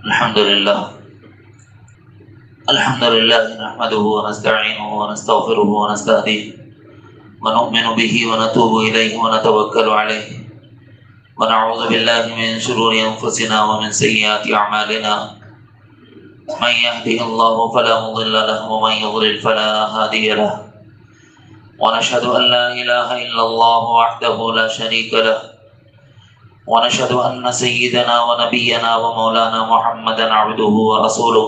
الحمد لله نحمده ونستعينه ونستغفره ونستهديه ونؤمن به ونتوب إليه ونتوكل عليه ونعوذ بالله من شرور أنفسنا ومن سيئات أعمالنا من يهده الله فلا مضل له ومن يضلل فلا هادي له ونشهد أن لا إله إلا الله وحده لا شريك له ونشهد أن سيدنا ونبينا ومولانا محمدا عبده ورسوله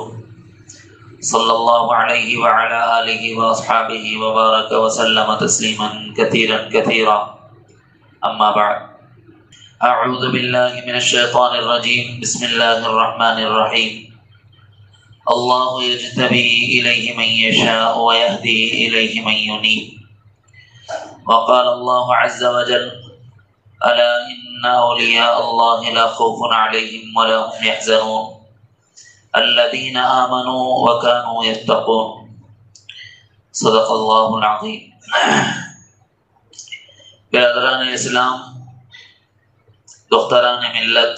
صلى الله عليه وعلى آله وأصحابه وبارك وسلم تسليما كثيرا كثيرا أما بعد أعوذ بالله من الشيطان الرجيم بسم الله الرحمن الرحيم الله يجتبي إليه من يشاء ويهدي إليه من ينيب وقال الله عز وجل ألا إن أولياء الله لا خوف عليهم ولا هم يحزنون الذين آمنوا وكانوا يتقون صدق اللہ العظیم۔ برادران اسلام، دختران ملت،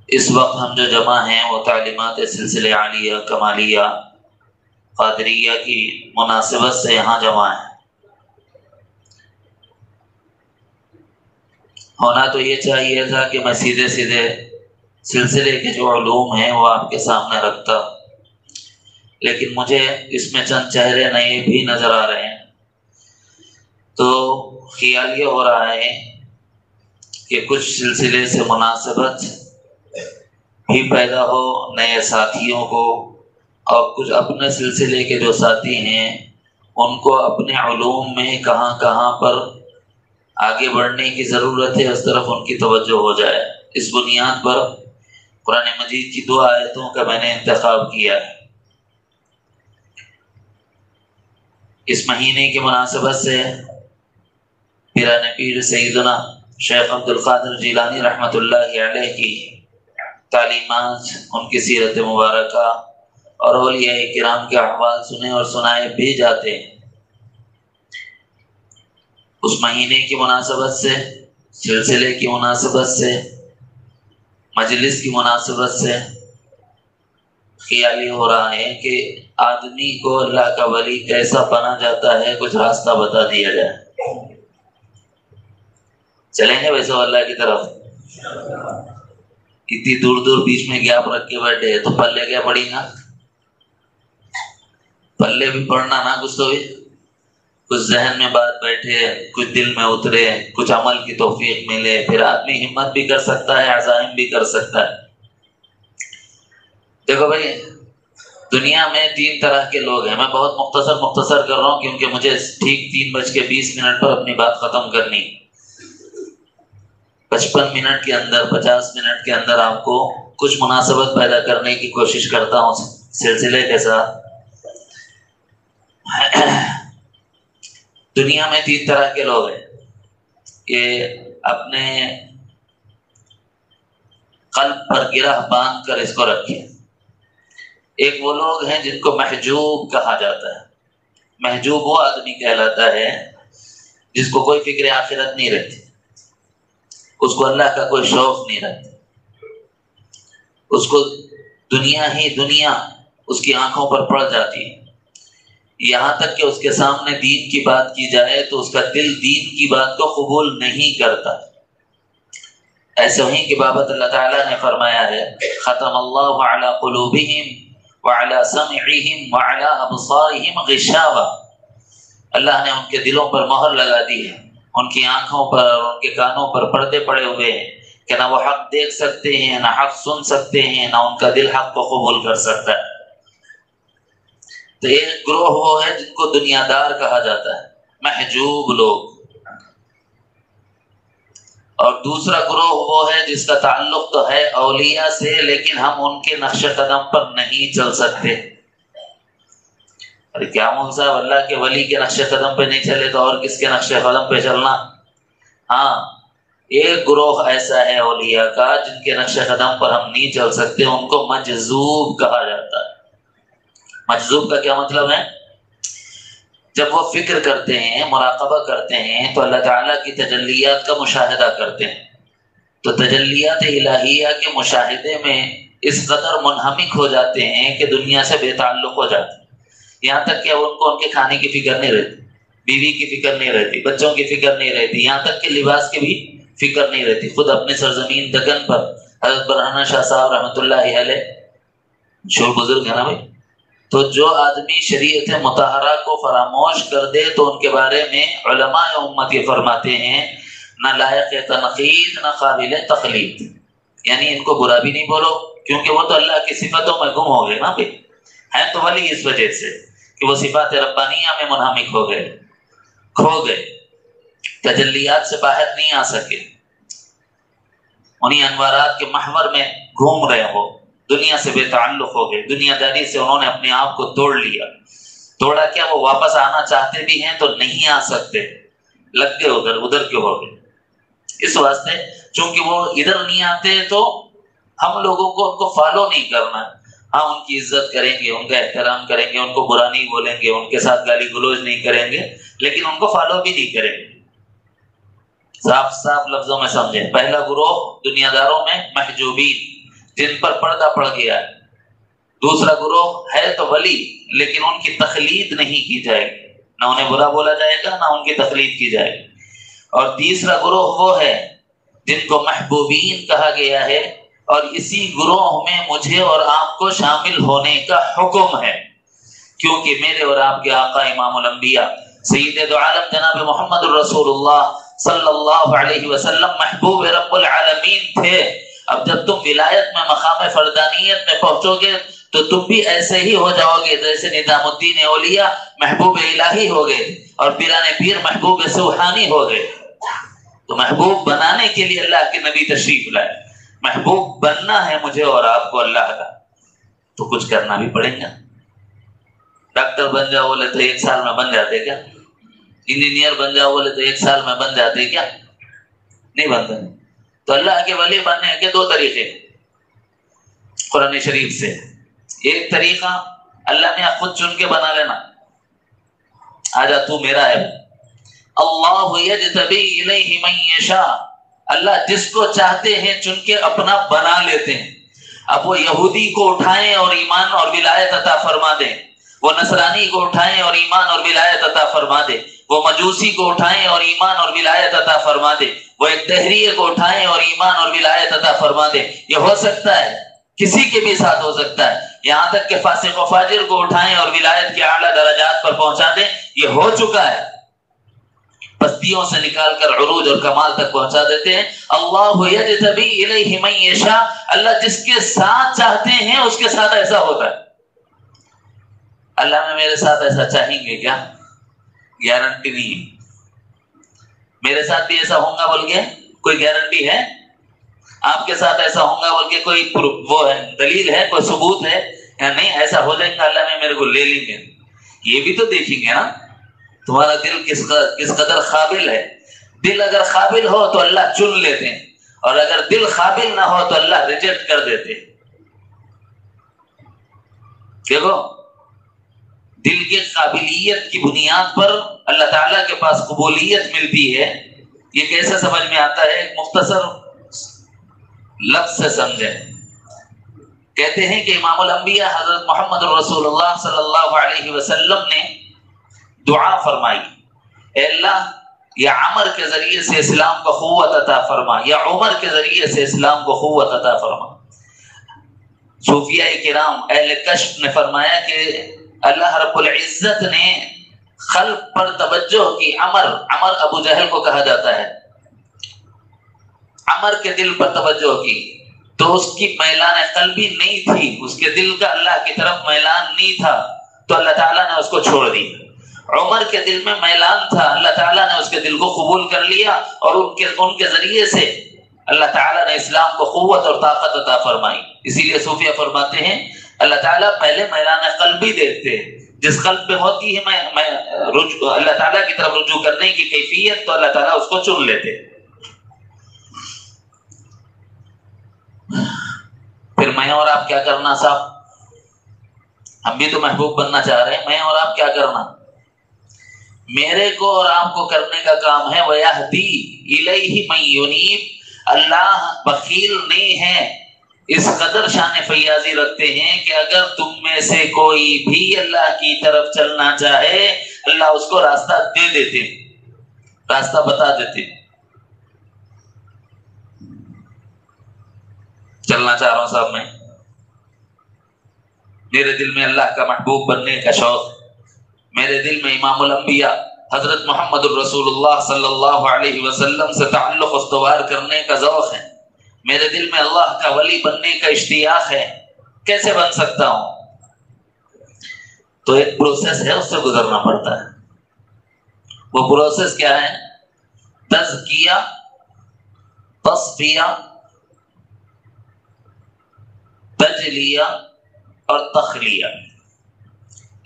اس وقت ہم جو جمع ہیں وہ تعلیمات سلسلہ عالیہ کمالیہ قادریہ کی مناسبت سے یہاں جمع ہیں۔ ہونا تو یہ چاہیے تھا کہ میں سیدھے سیدھے سلسلے کے جو علوم ہیں وہ آپ کے سامنے رکھتا، لیکن مجھے اس میں چند چہرے نئے بھی نظر آ رہے ہیں، تو خیال یہ ہو رہا ہے کہ کچھ سلسلے سے مناسبت بھی پیدا ہو نئے ساتھیوں کو، اور کچھ اپنے سلسلے کے جو ساتھی ہیں ان کو اپنے علوم میں کہاں کہاں پر آگے بڑھنے کی ضرورت ہے اس طرف ان کی توجہ ہو جائے۔ اس بنیاد پر قرآن مجید کی 2 آیتوں کا میں نے انتخاب کیا ہے۔ اس مہینے کی مناسبت سے پیران پیر سیدنا شیخ عبدالقادر جیلانی رحمۃ اللہ علیہ کی تعلیمات، ان کی سیرت مبارکہ اور اولیاء کرام کے احوال سنے اور سنائے بھی جاتے ہیں۔ اس مہینے کی مناسبت سے، سلسلے کی مناسبت سے، مجلس کی مناسبت سے خیال یہ ہو رہا ہے کہ آدمی کو اللہ کا ولی کیسا بنا جاتا ہے کچھ راستہ بتا دیا جائے۔ چلیں گے ویسے اللہ کی طرف؟ اتنی دور دور بیچ میں گیپ رکھ کے بیٹھے تو پلے کیا پڑی نا؟ پلے بھی پڑھنا نا، کچھ تو بھی، کچھ ذہن میں بات بیٹھے، کچھ دل میں اترے، کچھ عمل کی توفیق ملے، پھر آدمی ہمت بھی کر سکتا ہے، عزائم بھی کر سکتا ہے۔ دیکھو بھائی، دنیا میں 3 طرح کے لوگ ہیں۔ میں بہت مختصر کر رہا ہوں کیونکہ مجھے ٹھیک 3:20 پر اپنی بات ختم کرنی۔ 55 منٹ کے اندر، 50 منٹ کے اندر آپ کو کچھ مناسبت پیدا کرنے کی کوشش کرتا ہوں سلسلے کے ساتھ۔ دنیا میں 3 طرح کے لوگ ہیں، یہ اپنے قلب پر گرہ باندھ کر اس کو رکھیں۔ ایک وہ لوگ ہیں جن کو محجوب کہا جاتا ہے۔ محجوب وہ آدمی کہلاتا ہے جس کو کوئی فکر آخرت نہیں رہتی، اس کو اللہ کا کوئی شوق نہیں رہتا، اس کو دنیا ہی دنیا اس کی آنکھوں پر پڑ جاتی ہے، یہاں تک کہ اس کے سامنے دین کی بات کی جائے تو اس کا دل دین کی بات کو قبول نہیں کرتا۔ ایسے ہی کی بابت اللہ تعالیٰ نے فرمایا ہے، ختم اللہ علی قلوبہم وعلی سمعہم وعلی ابصارہم غشاوہ۔ اللہ نے ان کے دلوں پر مہر لگا دی ہے، ان کی آنکھوں پر اور ان کے کانوں پر پردے پڑے ہوئے ہیں کہ نہ وہ حق دیکھ سکتے ہیں، نہ حق سن سکتے ہیں، نہ ان کا دل حق کو قبول کر سکتا ہے۔ تو ایک گروہ وہ ہے جن کو دنیا دار کہا جاتا ہے، محجوب لوگ، اور دوسرا گروہ وہ ہے جس کا تعلق تو ہے اولیاء سے لیکن ہم ان کے نقش قدم پر نہیں چل سکتے۔ ارے کیا مول صاحب، اللہ کے ولی کے نقش قدم پہ نہیں چلے تو اور کس کے نقش قدم پہ چلنا؟ ہاں، ایک گروہ ایسا ہے اولیاء کا جن کے نقش قدم پر ہم نہیں چل سکتے، ان کو مجذوب کہا جاتا ہے۔ مجذوب کا کیا مطلب ہے؟ جب وہ فکر کرتے ہیں، مراقبہ کرتے ہیں تو اللہ تعالیٰ کی تجلیات کا مشاہدہ کرتے ہیں۔ تو تجلیات الہیہ کے مشاہدے میں اس قدر منہمک ہو جاتے ہیں کہ دنیا سے بے تعلق ہو جاتے ہیں، یہاں تک کہ ان کو ان کے کھانے کی فکر نہیں رہتی، بیوی کی فکر نہیں رہتی، بچوں کی فکر نہیں رہتی، یہاں تک کہ لباس کی بھی فکر نہیں رہتی۔ خود اپنی سرزمین دکن پر حضرت برہنہ شاہ صاحب رحمۃ اللہ علیہ مشہور بزرگ ہے نا بھائی، تو جو آدمی شریعت مطہرہ کو فراموش کر دے تو ان کے بارے میں علماء امت یہ فرماتے ہیں نہ لائق تنقید نہ قابل تقلید، یعنی ان کو برا بھی نہیں بولو کیونکہ وہ تو اللہ کی صفتوں میں گم ہو گئے نا بھائی، ہیں تو ولی اس وجہ سے کہ وہ صفات ربانیہ میں منہمک ہو گئے، کھو گئے، تجلیات سے باہر نہیں آ سکے، انہیں انوارات کے محور میں گھوم رہے ہو، دنیا سے بے تعلق ہو گئے، دنیا داری سے انہوں نے اپنے آپ کو توڑ لیا۔ توڑا کیا، وہ واپس آنا چاہتے بھی ہیں تو نہیں آ سکتے، لگ گئے ادھر کے ہو گئے۔ اس واسطے چونکہ وہ ادھر نہیں آتے تو ہم لوگوں کو ان کو فالو نہیں کرنا، ہاں ان کی عزت کریں گے، ان کا احترام کریں گے، ان کو برا نہیں بولیں گے، ان کے ساتھ گالی گلوچ نہیں کریں گے، لیکن ان کو فالو بھی نہیں کریں گے۔ صاف صاف لفظوں میں سمجھیں، پہلا گروہ دنیا داروں میں محجوبین، جن پر پردہ پڑ گیا ہے۔ دوسرا گروہ ہے تو ولی لیکن ان کی تقلید نہیں کی جائے گی، نہ انہیں برا بولا جائے گا نہ ان کی تقلید کی جائے گی۔ اور تیسرا گروہ وہ ہے جن کو محبوبین کہا گیا ہے، اور اسی گروہ میں مجھے اور آپ کو شامل ہونے کا حکم ہے، کیونکہ میرے اور آپ کے آقا امام الانبیاء سید دو عالم جناب محمد الرسول اللہ صلی اللہ علیہ وسلم محبوب رب العالمین تھے۔ اب جب تم ولایت میں مقام فردانیت میں پہنچو گے تو تم بھی ایسے ہی ہو جاؤ گے جیسے نظام الدین اولیاء محبوب الہی ہو گئے اور پیران پیر محبوب سبحانی ہو گئے۔ تو محبوب بنانے کے لیے اللہ کے نبی تشریف لائے، محبوب بننا ہے مجھے اور آپ کو اللہ کا، تو کچھ کرنا بھی پڑے گا۔ ڈاکٹر بن جاؤ بولے تو 1 سال میں بن جاتے کیا؟ انجینئر بن جاؤ بولے تو 1 سال میں بن جاتے کیا؟ نہیں بنتے۔ تو اللہ کے ولی بننے کے 2 طریقے قرآن شریف سے۔ ایک طریقہ اللہ نے خود چن کے بنا لینا، آجا تو میرا ہے۔ اللہ یجتبی الیہ من یشاء، اللہ جس کو چاہتے ہیں چن کے اپنا بنا لیتے ہیں۔ اب وہ یہودی کو اٹھائیں اور ایمان اور ولایت عطا فرما دیں، وہ نصرانی کو اٹھائیں اور ایمان اور ولایت عطا فرما دے، وہ مجوسی کو اٹھائیں اور ایمان اور ولایت عطا فرما دے، وہ ایک دہریے کو اٹھائیں اور ایمان اور ولایت عطا فرما دے۔ یہ ہو سکتا ہے، کسی کے بھی ساتھ ہو سکتا ہے، یہاں تک کہ فاسق و فاجر کو اٹھائیں اور ولایت کے اعلیٰ درجات پر پہنچا دیں، یہ ہو چکا ہے۔ پستیوں سے نکال کر عروج اور کمال تک پہنچا دیتے ہیں۔ اللہ یجتبی الیہ من یشاء، اللہ جس کے ساتھ چاہتے ہیں اس کے ساتھ ایسا ہوتا ہے۔ اللہ میں میرے ساتھ ایسا چاہیں گے کیا؟ گارنٹی نہیں ہے۔ میرے ساتھ بھی ایسا ہوگا بول کے کوئی گارنٹی ہے؟ آپ کے ساتھ ایسا ہوگا بول کے کوئی وہ ہے دلیل ہے، کوئی ثبوت ہے یا نہیں؟ ایسا ہو جائے گا اللہ میں میرے کو لے لیں گے، یہ بھی تو دیکھیں گے نا تمہارا دل کس قدر قابل ہے۔ دل اگر قابل ہو تو اللہ چن لیتے ہیں، اور اگر دل قابل نہ ہو تو اللہ ریجیکٹ کر دیتے ہیں۔ دیکھو دل کی قابلیت کی بنیاد پر اللہ تعالیٰ کے پاس قبولیت ملتی ہے، یہ کیسے سمجھ میں آتا ہے؟ ایک مختصر لفظ سے سمجھیں۔ کہتے ہیں کہ امام الانبیاء حضرت محمد رسول اللہ صلی اللہ علیہ وسلم نے دعا فرمائی، اے اللہ یا عمر کے ذریعے سے اسلام کو قوت عطا فرما، یا عمر کے ذریعے سے اسلام کو قوت عطا فرما۔ صوفیاء کرام اہل کشف نے فرمایا کہ اللہ رب العزت نے خلق پر توجہ کی۔ عمر ابو جہل کو کہا جاتا ہے، عمر کے دل پر توجہ کی تو اس کی میلان قلبی نہیں تھی، اس کے دل کا اللہ کی طرف میلان نہیں تھا، تو اللہ تعالیٰ نے اس کو چھوڑ دیا۔ عمر کے دل میں میلان تھا، اللہ تعالیٰ نے اس کے دل کو قبول کر لیا، اور ان کے ذریعے سے اللہ تعالیٰ نے اسلام کو قوت اور طاقت عطا فرمائی۔ اسی لیے صوفیہ فرماتے ہیں اللہ تعالیٰ پہلے میلان قلبی دیکھتے ہیں، جس قلب پہ ہوتی ہے اللہ تعالیٰ کی طرف رجوع کرنے کی کیفیت، تو اللہ تعالیٰ اس کو چن لیتے۔ پھر میں اور آپ کیا کرنا صاحب؟ ہم بھی تو محبوب بننا چاہ رہے ہیں، میں اور آپ کیا کرنا؟ میرے کو اور آپ کو کرنے کا کام ہے وَيَهْدِي إِلَيْهِ مَن يُنِيبُ، اللہ بخیل نہیں ہے، اس قدر شان فیاضی رکھتے ہیں کہ اگر تم میں سے کوئی بھی اللہ کی طرف چلنا چاہے اللہ اس کو راستہ دے دیتے، راستہ بتا دیتے۔ چلنا چاہ رہا ہوں صاحب میں، میرے دل میں اللہ کا محبوب بننے کا شوق، میرے دل میں امام الانبیاء حضرت محمد الرسول اللہ صلی اللہ علیہ وسلم سے تعلق استوار کرنے کا ذوق ہے، میرے دل میں اللہ کا ولی بننے کا اشتیاق ہے۔ کیسے بن سکتا ہوں؟ تو ایک پروسیس ہے، اس سے گزرنا پڑتا ہے۔ وہ پروسیس کیا ہے؟ تزکیہ، تصفیہ، تجلیہ اور تخلیہ۔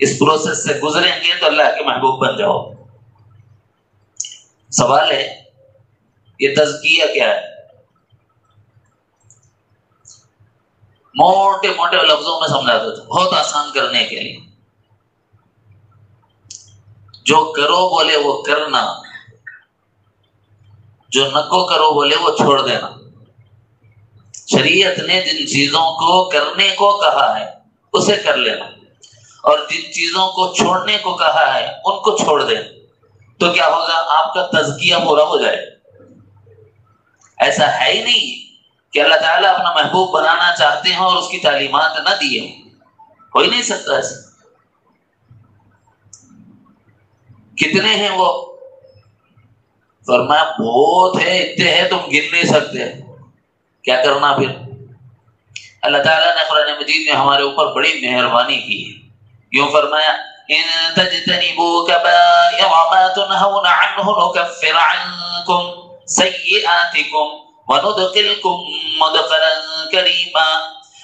اس پروسیس سے گزریں گے تو اللہ کے محبوب بن جاؤ۔ سوال ہے یہ تزکیہ کیا ہے؟ موٹے موٹے لفظوں میں سمجھا دیتا ہوں بہت آسان کرنے کے لیے۔ جو کرو بولے وہ کرنا، جو نہ کو کرو بولے وہ چھوڑ دینا۔ شریعت نے جن چیزوں کو کرنے کو کہا ہے اسے کر لینا، اور جن چیزوں کو چھوڑنے کو کہا ہے ان کو چھوڑ دینا، تو کیا ہوگا؟ آپ کا تزکیہ پورا ہو جائے۔ ایسا ہے ہی نہیں کہ اللہ تعالیٰ اپنا محبوب بنانا چاہتے ہیں اور اس کی تعلیمات نہ دیے، ہو ہی نہیں سکتا ایسا۔ کتنے ہیں وہ؟ فرمایا بہت ہے، اتنے ہیں تم گن نہیں سکتے۔ کیا کرنا پھر؟ اللہ تعالیٰ نے قرآن مجید میں ہمارے اوپر بڑی مہربانی کی ہے، یوں فرمایا ان تجتنبوا کبائر ما تنہون عنہ نکفر عنکم سیئاتکم وندخلکم مدخلا کریما۔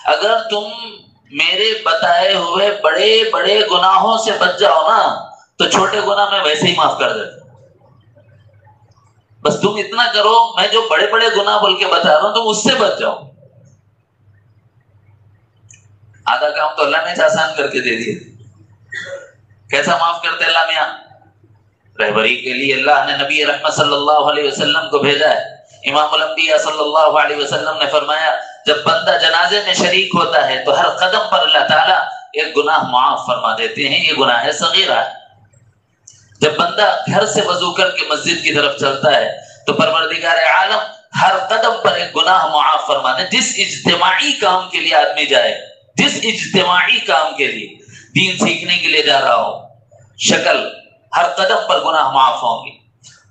اگر تم میرے بتائے ہوئے بڑے بڑے گناہوں سے بچ جاؤ نا تو چھوٹے گناہ میں ویسے ہی معاف کر دیتا۔ بس تم اتنا کرو، میں جو بڑے بڑے گناہ بول کے بتا رہا ہوں تم اس سے بچ جاؤ۔ آدھا کام تو اللہ نے آسان کر کے دے دیا۔ کیسا معاف کرتے اللہ میاں؟ رہبری کے لیے اللہ نے نبی رحمت صلی اللہ علیہ وسلم کو بھیجا ہے۔ امام الانبیاء صلی اللہ علیہ وسلم نے فرمایا جب بندہ جنازے میں شریک ہوتا ہے تو ہر قدم پر اللہ تعالیٰ ایک گناہ معاف فرما دیتے ہیں، یہ گناہ ہے صغیرہ ہے۔ جب بندہ گھر سے وضو کر کے مسجد کی طرف چلتا ہے تو پروردگار عالم ہر قدم پر ایک گناہ معاف فرما دے۔ جس اجتماعی کام کے لیے آدمی جائے، جس اجتماعی کام کے لیے، دین سیکھنے کے لیے جا رہا ہو، شکل ہر قدم پر گناہ معاف ہوں گے۔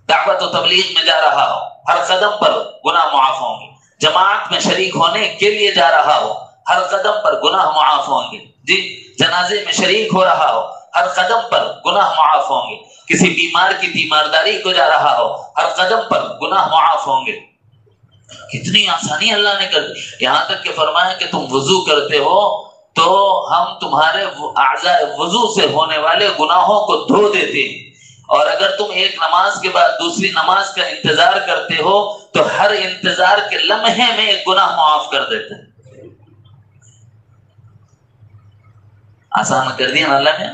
دعوت و تبلیغ میں جا رہا ہو، ہر قدم پر گناہ معاف ہوں گے۔ جماعت میں شریک ہونے کے لیے جا رہا ہو، ہر قدم پر گناہ معاف ہوں گے۔ جی جنازے میں شریک ہو رہا ہو، ہر قدم پر گناہ معاف ہوں گے۔ کسی بیمار کی تیمارداری کو جا رہا ہو، ہر قدم پر گناہ معاف ہوں گے۔ کتنی آسانی اللہ نے کر دی۔ یہاں تک کہ فرمایا کہ تم وضو کرتے ہو تو ہم تمہارے اعضاء وضو سے ہونے والے گناہوں کو دھو دیتے ہیں، اور اگر تم ایک نماز کے بعد دوسری نماز کا انتظار کرتے ہو تو ہر انتظار کے لمحے میں ایک گناہ معاف کر دیتے ہیں۔ آسان کر دیا اللہ نے۔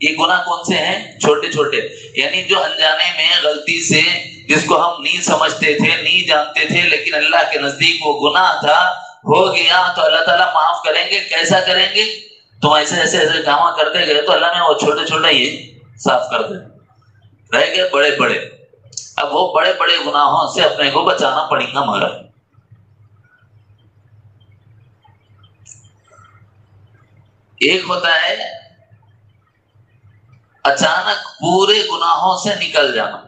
یہ گناہ کون سے ہیں؟ چھوٹے چھوٹے، یعنی جو انجانے میں غلطی سے جس کو ہم نہیں سمجھتے تھے، نہیں جانتے تھے، لیکن اللہ کے نزدیک وہ گناہ تھا، ہو گیا تو اللہ تعالیٰ معاف کریں گے۔ کیسا کریں گے؟ تم ایسے ایسے ایسے کام کرتے گئے تو اللہ نے وہ چھوٹے چھوٹے ہی صاف کر دے، رہ گئے بڑے بڑے۔ اب وہ بڑے بڑے گناہوں سے اپنے کو بچانا پڑے گا۔ مگر ایک ہوتا ہے اچانک پورے گناہوں سے نکل جانا،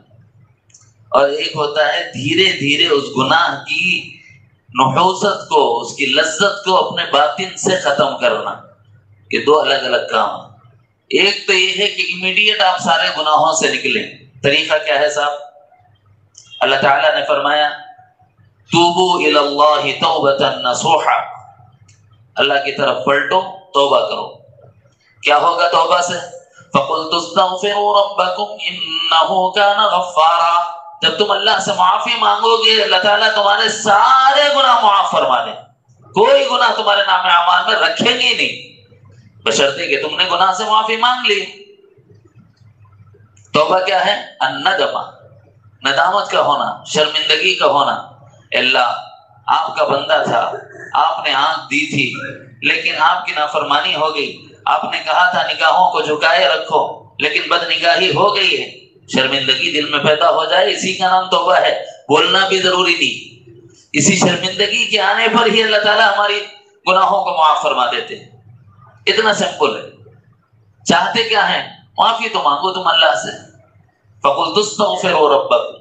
اور ایک ہوتا ہے دھیرے دھیرے اس گناہ کی نحوست کو، اس کی لذت کو اپنے باطن سے ختم کرنا۔ یہ دو الگ الگ کام ہیں۔ ایک تو یہ ہے کہ امیڈیٹ آپ سارے گناہوں سے نکلیں۔ طریقہ کیا ہے صاحب؟ اللہ تعالیٰ نے فرمایا توبو الی اللہ توبۃ نصوحا، اللہ کی طرف پلٹو، توبہ کرو۔ کیا ہوگا توبہ سے؟ فَقُلْتُ اسْتَغْفِرُوا رَبَّكُمْ إِنَّهُ كَانَ غَفَّارًا۔ جب تم اللہ سے معافی مانگو گے اللہ تعالیٰ تمہارے سارے گناہ معاف فرما دیں، کوئی گناہ تمہارے نام اعمال میں رکھیں گے نہیں، بشرطے کہ تم نے گناہ سے معافی مانگ لی۔ توبہ کیا ہے؟ الندمہ، ندامت کا ہونا، شرمندگی کا ہونا اللہ آپ کا بندہ تھا، آپ نے آنکھ دی تھی لیکن آپ کی نافرمانی ہو گئی، آپ نے کہا تھا نگاہوں کو جھکائے رکھو لیکن بد نگاہی ہو گئی ہے، شرمندگی دل میں پیدا ہو جائے اسی کا نام توبہ ہے، بولنا بھی ضروری نہیں، اسی شرمندگی کے آنے پر ہی اللہ تعالیٰ ہماری گناہوں کو معاف فرما دیتے ہیں، اتنا سمپل ہے۔ چاہتے کیا ہیں؟ معافی تو مانگو تم اللہ سے، فَقُلْتُ اسْتَغْفِرُوا رَبَّكُمْ،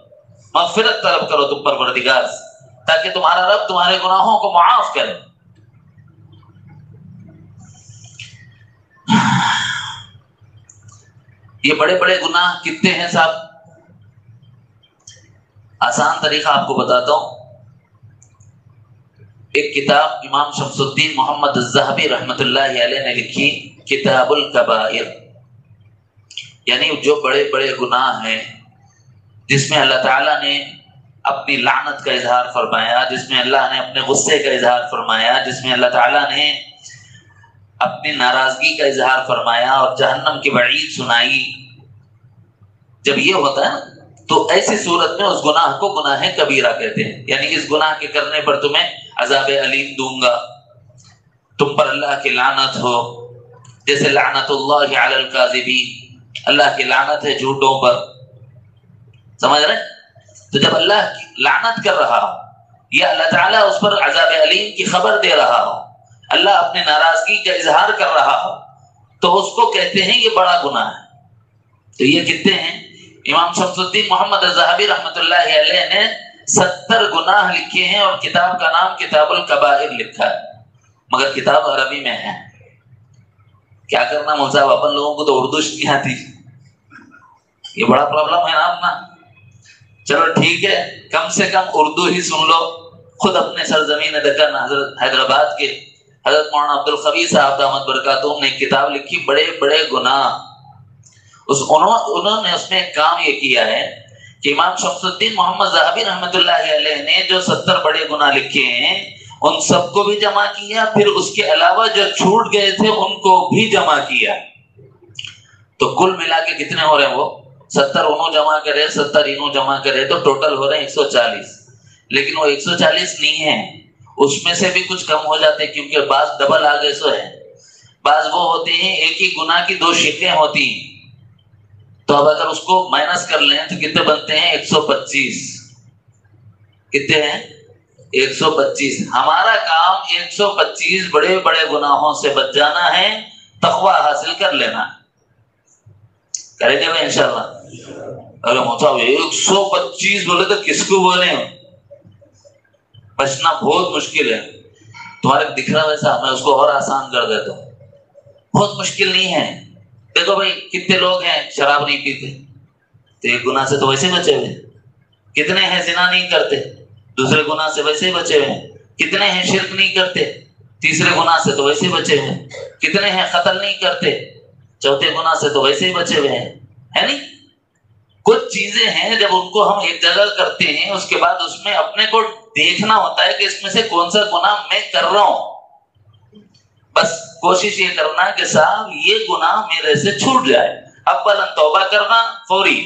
مغفرت طلب کرو تم پروردگار سے تاکہ تمہارا رب تمہارے گناہوں کو معاف کرے۔ یہ بڑے بڑے گناہ کتنے ہیں صاحب؟ آسان طریقہ آپ کو بتاتا ہوں۔ ایک کتاب امام شمس الدین محمد الذہبی رحمۃ اللہ علیہ نے لکھی، کتاب الکبائر، یعنی جو بڑے بڑے گناہ ہیں جس میں اللہ تعالیٰ نے اپنی لعنت کا اظہار فرمایا، جس میں اللہ نے اپنے غصے کا اظہار فرمایا، جس میں اللہ تعالیٰ نے اپنی ناراضگی کا اظہار فرمایا اور جہنم کی وعید سنائی۔ جب یہ ہوتا ہے نا تو ایسی صورت میں اس گناہ کو گناہ کبیرہ کہتے ہیں، یعنی اس گناہ کے کرنے پر تمہیں عذاب علیم دوں گا، تم پر اللہ کی لعنت ہو، جیسے لعنت اللہ علی الکاذبین، اللہ کی لعنت ہے جھوٹوں پر، سمجھ رہے؟ تو جب اللہ کی لعنت کر رہا ہو یا اللہ تعالیٰ اس پر عذاب علیم کی خبر دے رہا ہو، اللہ اپنے ناراضگی کا اظہار کر رہا ہو، تو اس کو کہتے ہیں یہ بڑا گناہ ہے۔ تو یہ کتنے ہیں؟ امام شمس الدین محمد الذہبی رحمۃ اللہ علیہ نے 70 گناہ لکھے ہیں اور کتاب کا نام کتاب الکبائر لکھا ہے، مگر کتاب عربی میں ہے۔ کیا کرنا مول صاحب، اپن لوگوں کو تو اردو نہیں آتی، یہ بڑا پرابلم ہے نا اپنا۔ چلو ٹھیک ہے، کم سے کم اردو ہی سن لو۔ خود اپنے سرزمین دکن حضرت حیدرآباد کے حضرت مولانا عبدالقوی صاحب دامت برکاتہم نے ایک کتاب لکھی، بڑے بڑے گناہ۔ انہوں نے اس میں ایک کام یہ کیا ہے کہ امام شمس الدین محمد ذہبی رحمۃ اللہ علیہ نے جو 70 بڑے گناہ لکھے ہیں ان سب کو بھی جمع کیا، پھر اس کے علاوہ جو چھوٹ گئے تھے ان کو بھی جمع کیا، تو کل ملا کے کتنے ہو رہے ہیں؟ وہ 70 انہوں جمع کرے، 70 انہوں جمع کرے تو ٹوٹل ہو رہے ہیں 140۔ لیکن وہ 140 نہیں ہیں، اس میں سے بھی کچھ کم ہو جاتے کیونکہ بعض ڈبل آگے سو ہے، بعض وہ ہوتے ہیں ایک ہی گناہ کی 2 شکلیں ہوتی ہیں، تو اب اگر اس کو مائنس کر لیں تو کتنے بنتے ہیں؟ 125۔ کتنے ہیں؟ 125۔ ہمارا کام 125 بڑے بڑے گناہوں سے بچ جانا ہے، تقوی حاصل کر لینا ہے، کریں گے نا انشاءاللہ۔ اگر مصعب 125 بولے تو کس کو بولے؟ بچنا بہت مشکل ہے، تمہارے دکھ رہا ویسا، میں اس کو اور آسان کر دیتا ہوں، بہت مشکل نہیں ہے۔ دیکھو بھائی کتنے لوگ ہیں شراب نہیں پیتے تو ایک گناہ سے تو ویسے بچے ہوئے، کتنے ہیں زنا نہیں کرتے دوسرے گناہ سے ویسے بچے ہوئے، کتنے ہیں شرک نہیں کرتے تیسرے گناہ سے تو ویسے بچے ہوئے، کتنے ہیں قتل نہیں کرتے چوتھے گناہ سے تو ویسے ہی بچے ہوئے ہیں، ہے نہیں؟ کچھ چیزیں ہیں جب ان کو ہم ایک جگہ کرتے ہیں اس کے بعد اس میں اپنے کو دیکھنا ہوتا ہے کہ اس میں سے کون سا گناہ میں کر رہا ہوں، بس کوشش یہ کرنا کہ صاحب یہ گناہ میرے سے چھوٹ جائے، اولا توبہ کرنا فوری،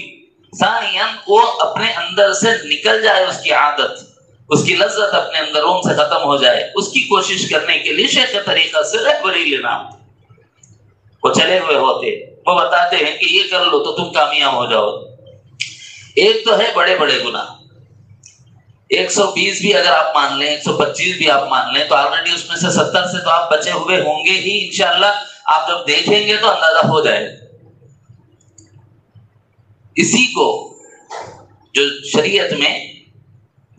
ثانیاً وہ اپنے اندر سے نکل جائے، اس کی عادت، اس کی لذت اپنے اندروں سے ختم ہو جائے، اس کی کوشش کرنے کے لیے شیخ طریقہ سے رہبری لینا۔ وہ چلے ہوئے ہوتے، وہ بتاتے ہیں کہ یہ کر لو تو تم کامیاب ہو جاؤ۔ ایک تو ہے بڑے بڑے گناہ، 120 بھی اگر آپ مان لیں، 125 بھی آپ مان لیں تو آلریڈی اس میں سے 70 سے تو آپ بچے ہوئے ہوں گے ہی انشاءاللہ، آپ جب دیکھیں گے تو اندازہ ہو جائے۔ اسی کو جو شریعت میں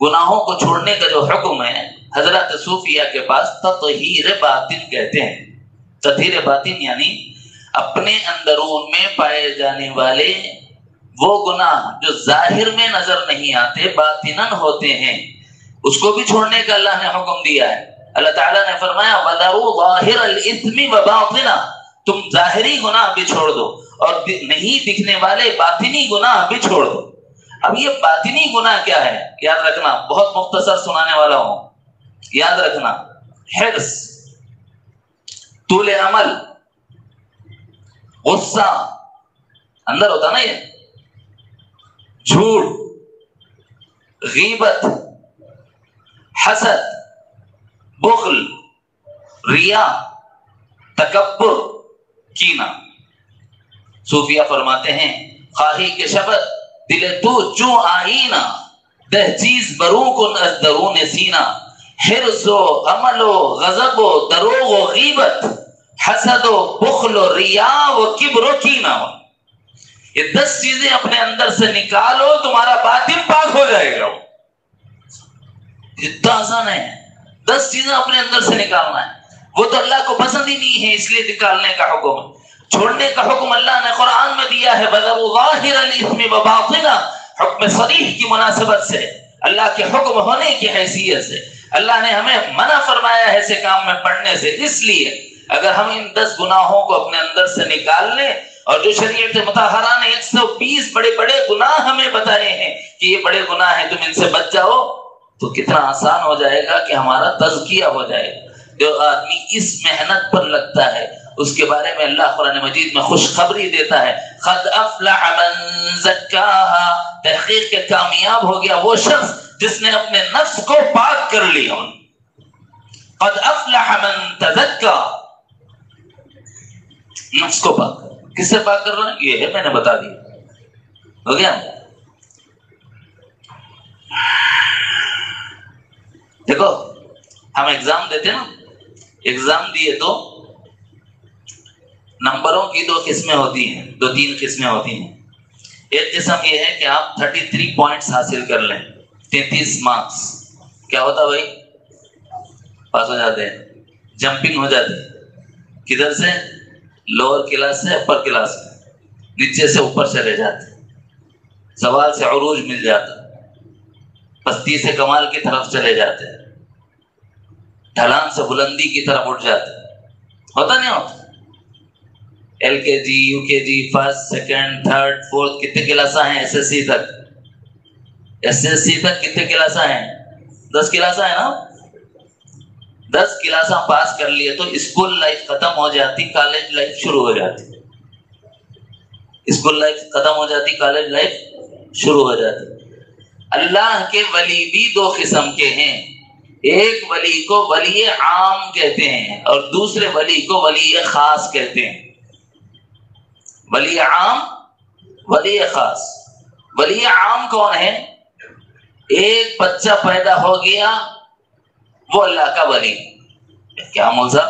گناہوں کو چھوڑنے کا جو حکم ہے، حضرات صوفیہ کے پاس تطہیر باطن کہتے ہیں۔ تطہیر باطن یعنی اپنے اندرون میں پائے جانے والے وہ گناہ جو ظاہر میں نظر نہیں آتے، باطناً ہوتے ہیں، اس کو بھی چھوڑنے کا اللہ نے حکم دیا ہے۔ اللہ تعالیٰ نے فرمایا وَذَرُوا ظَاهِرَ الْإِثْمِ وَبَاطِنَهُ، تم ظاہری گناہ بھی چھوڑ دو اور نہیں دکھنے والے باطنی گناہ بھی چھوڑ دو۔ اب یہ باطنی گناہ کیا ہے؟ یاد رکھنا، بہت مختصر سنانے والا ہوں، یاد رکھنا، حرص، طول عمل، غصہ اندر ہوتا نا، یہ جھوٹ، غیبت، حسد، بخل، ریا، تکبر، کینہ۔ صوفیہ فرماتے ہیں خواہی کے شبد دل تو چوں آئینہ، دہ چیز برو کن از درون سینہ، حرص و عمل و غضب و دروغ و غیبت، حسد و بخل و ریا و کبر و کینہ۔ یہ 10 چیزیں اپنے اندر سے نکالو، تمہارا باطن پاک ہو جائے گا۔ اتنا آسان ہے، 10 چیزیں اپنے اندر سے نکالنا ہے۔ وہ تو اللہ کو پسند ہی نہیں ہے، اس لیے نکالنے کا حکم ہے۔ چھوڑنے کا حکم اللہ نے قرآن میں دیا ہے، وَذَرُوا ظَاهِرَ الْإِثْمِ وَبَاطِنَهُ، حکم صریح کی مناسبت سے، اللہ کے حکم ہونے کی حیثیت سے اللہ نے ہمیں منع فرمایا ہے ایسے کام میں پڑھنے سے۔ اس لیے اگر ہم ان 10 گناہوں کو اپنے اندر سے نکال لیں، اور جو شریعت مطہرہ نے 120 بڑے بڑے گناہ ہمیں بتائے ہیں کہ یہ بڑے گناہ ہیں، تم ان سے بچ جاؤ، تو کتنا آسان ہو جائے گا کہ ہمارا تزکیہ ہو جائے گا۔ جو آدمی اس محنت پر لگتا ہے اس کے بارے میں اللہ قرآن مجید میں خوشخبری دیتا ہے، قد افلح من زکاہا، تحقیق کے کامیاب ہو گیا وہ شخص جس نے اپنے نفس کو پاک کر لیا۔ قد افلح من تزکا، نفس کو پاک کر۔ کس سے پاک کر رہا ہے؟ یہ ہے، میں نے بتا دیا، ہو گیا۔ دیکھو ہم ایگزام دیتے نا، ایگزام دیے تو نمبروں کی 2 قسمیں ہوتی ہیں، 2-3 قسمیں ہوتی ہیں۔ ایک قسم یہ ہے کہ آپ 33 پوائنٹس حاصل کر لیں، 33 مارکس، کیا ہوتا بھائی؟ پاس ہو جاتے ہیں، جمپنگ ہو جاتی ہے۔ کدھر سے؟ لوور کلاس سے اپر کلاس سے، نیچے سے اوپر چلے جاتے، زوال سے عروج مل جاتا، پستی سے کمال کی طرف چلے جاتے، ڈھلان سے بلندی کی طرف اٹھ جاتے۔ ہوتا نہیں ہوتا؟ LKG UKG first second third fourth, کتنے کلاساں ہیں SSC تک؟ SSC تک کتنے کلاساں ہیں؟ 10 کلاساں ہیں نا؟ 10 کلاساں پاس کر لیے تو اسکول لائف ختم ہو جاتی، کالج لائف شروع ہو جاتی۔ اسکول لائف ختم ہو جاتی، کالج لائف شروع ہو جاتی۔ اللہ کے ولی بھی 2 قسم کے ہیں، ایک ولی کو ولی عام کہتے ہیں اور دوسرے ولی کو ولی خاص کہتے ہیں۔ ولی عام، ولی خاص۔ ولی عام کون ہے؟ ایک بچہ پیدا ہو گیا وہ اللہ کا ولی۔ کیا موزہ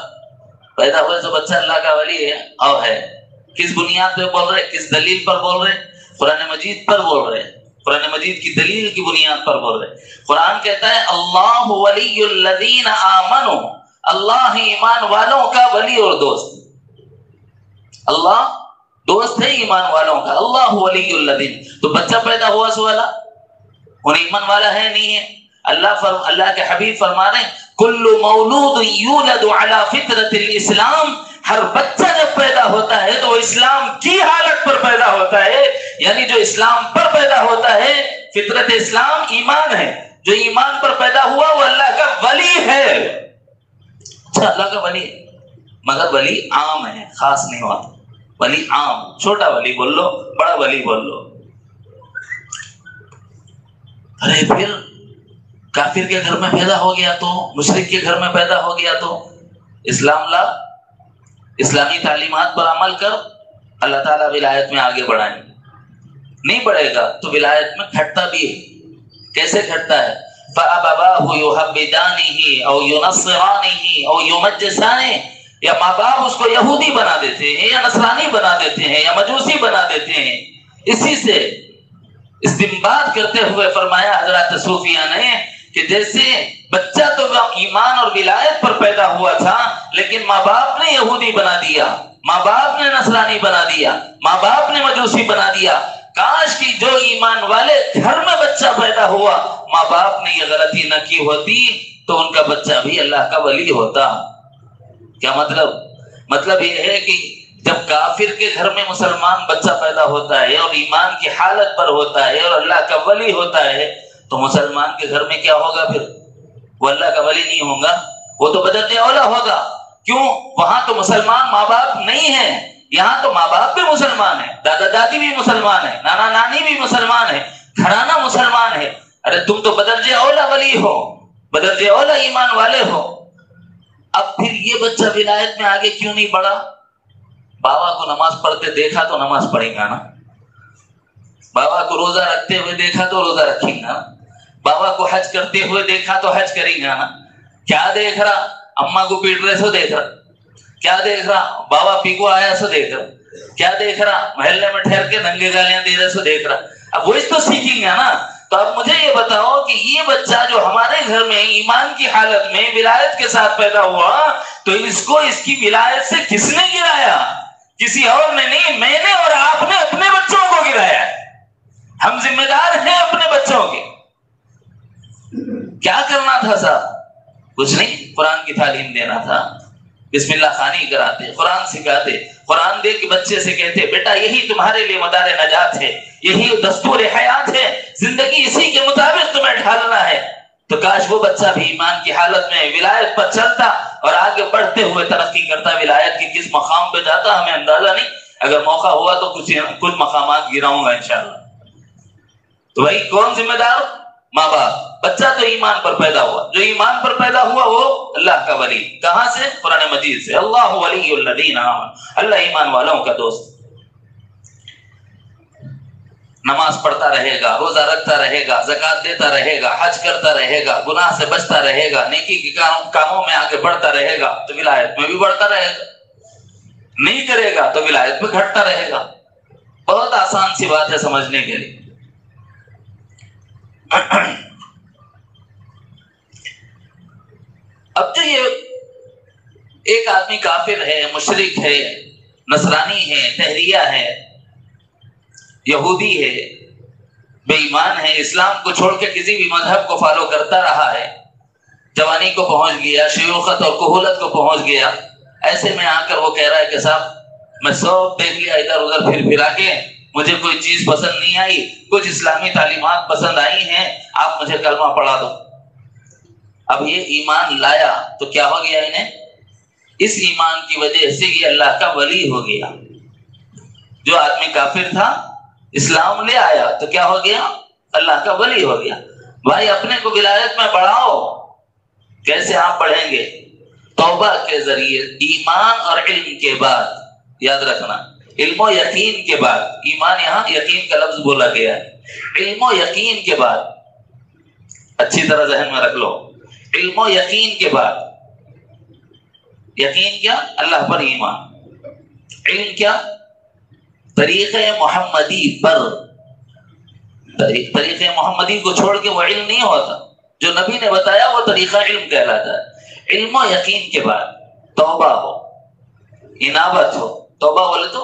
پیدا ہوئے تو بچہ اللہ کا ولی ہے؟ اور ہے کس بنیاد پہ بول رہے؟ کس دلیل پر بول رہے؟ قرآن مجید پر بول رہے، قرآن مجید کی دلیل کی بنیاد پر بول رہے۔ قرآن کہتا ہے اللہ ولی الذین آمنوا، اللہ ایمان والوں کا ولی اور دوست۔ اللہ دوست ہے ایمان والوں کا، اللہ ولی الذین۔ تو بچہ پیدا ہوا سو والا اور ایمان والا ہے نہیں ہے؟ اللہ کے حبیب فرما رہے ہیں کل مولود یولد علی فطرت الاسلام، ہر بچہ جب پیدا ہوتا ہے تو وہ اسلام کی حالت پر پیدا ہوتا ہے، یعنی جو اسلام پر پیدا ہوتا ہے، فطرت اسلام ایمان ہے، جو ایمان پر پیدا ہوا وہ اللہ کا ولی ہے۔ اچھا اللہ کا ولی ہے، مگر ولی عام ہے، خاص نہیں ہوتا۔ ولی عام، چھوٹا ولی بول لو، بڑا ولی بول لو۔ ارے پھر کافر کے گھر میں پیدا ہو گیا تو، مشرک کے گھر میں پیدا ہو گیا تو اسلام لا، اسلامی تعلیمات پر عمل کر، اللہ تعالیٰ ولایت میں آگے بڑھائیں۔ نہیں بڑھے گا تو ولایت میں گھٹتا بھی ہے۔ کیسے گھٹتا ہے؟ فَأَبَوَاهُ يُحَوِّدَانِهِ أَوْ يُنَصِّرَانِهِ أَوْ يُمَجِّسَانِهِ، یا ماں باپ اس کو یہودی بنا دیتے ہیں یا نصرانی بنا دیتے ہیں یا مجوسی بنا دیتے ہیں۔ اسی سے استنباط کرتے ہوئے فرمایا حضرات صوفیہ نے کہ جیسے بچہ تو ایمان اور ولایت پر پیدا ہوا تھا، لیکن ماں باپ نے یہودی بنا دیا، ماں باپ نے نصرانی بنا دیا، ماں باپ نے مجوسی بنا دیا۔ کاش کی جو ایمان والے گھر میں بچہ پیدا ہوا، ماں باپ نے یہ غلطی نہ کی ہوتی تو ان کا بچہ بھی اللہ کا ولی ہوتا۔ کیا مطلب؟ مطلب یہ ہے کہ جب کافر کے گھر میں مسلمان بچہ پیدا ہوتا ہے اور ایمان کی حالت پر ہوتا ہے اور اللہ کا ولی ہوتا ہے، تو مسلمان کے گھر میں کیا ہوگا؟ پھر وہ اللہ کا ولی نہیں ہوگا، وہ تو بدرجہ اولا ہوگا۔ کیوں؟ وہاں تو مسلمان ماں باپ نہیں ہے، یہاں تو ماں باپ بھی مسلمان ہے، دادا دادی بھی مسلمان ہے، نانا نانی بھی مسلمان ہے، گھرانہ مسلمان ہے۔ ارے تم تو بدرجہ اولا ولی ہو، بدرجہ اولا ایمان والے ہو. اب پھر یہ بچہ ولایت میں آگے کیوں نہیں بڑھا؟ بابا کو نماز پڑھتے دیکھا تو نماز پڑھیں گا نا، بابا کو روزہ رکھتے ہوئے دیکھا تو روزہ رکھیں گا نا، بابا کو حج کرتے ہوئے دیکھا تو حج کریں گا نا. کیا دیکھ رہا؟ اماں کو پیٹ رہے سو دیکھ رہا. کیا دیکھ رہا؟ بابا پی کو آیا سو دیکھ رہا. کیا دیکھ رہا؟ محلے میں ٹھہر کے ننگے گالیاں دے رہے سو دیکھ رہا. اب وہی تو سیکھیں گا نا. تو اب مجھے یہ بتاؤ کہ یہ بچہ جو ہمارے گھر میں ایمان کی حالت میں ولایت کے ساتھ پیدا ہوا، تو اس کو اس کی ولایت سے کس نے گرایا؟ کسی اور نے نہیں، میں نے اور آپ نے اپنے بچوں کو گرایا ہے. ہم ذمہ دار ہیں اپنے بچوں کے. کیا کرنا تھا صاحب؟ کچھ نہیں، قرآن کی تعلیم دینا تھا. بسم اللہ خوانی کراتے، قرآن سکھاتے، قرآن دے کے بچے سے کہتے بیٹا یہی تمہارے لیے مدار نجات ہے، یہی دستور حیات ہے، زندگی اسی کے مطابق تمہیں ڈھالنا ہے. تو کاش وہ بچہ بھی ایمان کی حالت میں ولایت پر چلتا اور آگے بڑھتے ہوئے ترقی کرتا، ولایت کی کس مقام پہ جاتا ہمیں اندازہ نہیں. اگر موقع ہوا تو کچھ مقامات گراؤں گا انشاءاللہ. تو بھائی کون ذمہ دار؟ ماں باپ. بچہ تو ایمان پر پیدا ہوا، جو ایمان پر پیدا ہوا وہ اللہ کا ولی. کہاں سے؟ قرآن مجید سے. اللہ ولی الذین آمنوا، اللہ ایمان والوں کا دوست. نماز پڑھتا رہے گا، روزہ رکھتا رہے گا، زکات دیتا رہے گا، حج کرتا رہے گا، گناہ سے بچتا رہے گا، نیکی کے کاموں میں آگے بڑھتا رہے گا تو ولایت میں بھی بڑھتا رہے گا. نہیں کرے گا تو ولایت میں گھٹتا رہے گا. بہت آسان سی بات ہے سمجھنے کے لیے. اب جو یہ ایک آدمی کافر ہے، مشرک ہے، نصرانی ہے، تہریہ ہے، یہودی ہے، بے ایمان ہے، اسلام کو چھوڑ کے کسی بھی مذہب کو فالو کرتا رہا ہے، جوانی کو پہنچ گیا، شیوخت اور کہولت کو پہنچ گیا، ایسے میں آ کر وہ کہہ رہا ہے کہ صاحب میں سب دیکھ لیا ادھر ادھر پھرا کے، مجھے کوئی چیز پسند نہیں آئی، کچھ اسلامی تعلیمات پسند آئی ہیں، آپ مجھے کلمہ پڑھا دو. اب یہ ایمان لایا تو کیا ہو گیا انہیں؟ اس ایمان کی وجہ سے یہ اللہ کا ولی ہو گیا. جو آدمی کافر تھا اسلام لے آیا تو کیا ہو گیا؟ اللہ کا ولی ہو گیا. بھائی اپنے کو ولایت میں بڑھاؤ. کیسے آپ پڑھیں گے؟ توبہ کے ذریعے، ایمان اور علم کے بعد. یاد رکھنا، علم و یقین کے بعد. ایمان یہاں یقین کا لفظ بولا گیا ہے. علم و یقین کے بعد، اچھی طرح ذہن میں رکھ لو. علم و یقین کے بعد. یقین کیا؟ اللہ پر ایمان. علم کیا؟ طریقہ محمدی پر. طریقہ محمدی کو چھوڑ کے وہ علم نہیں ہوتا. جو نبی نے بتایا وہ طریقہ علم کہلاتا ہے. علم و یقین کے بعد توبہ ہو، انابت ہو. توبہ بولے تو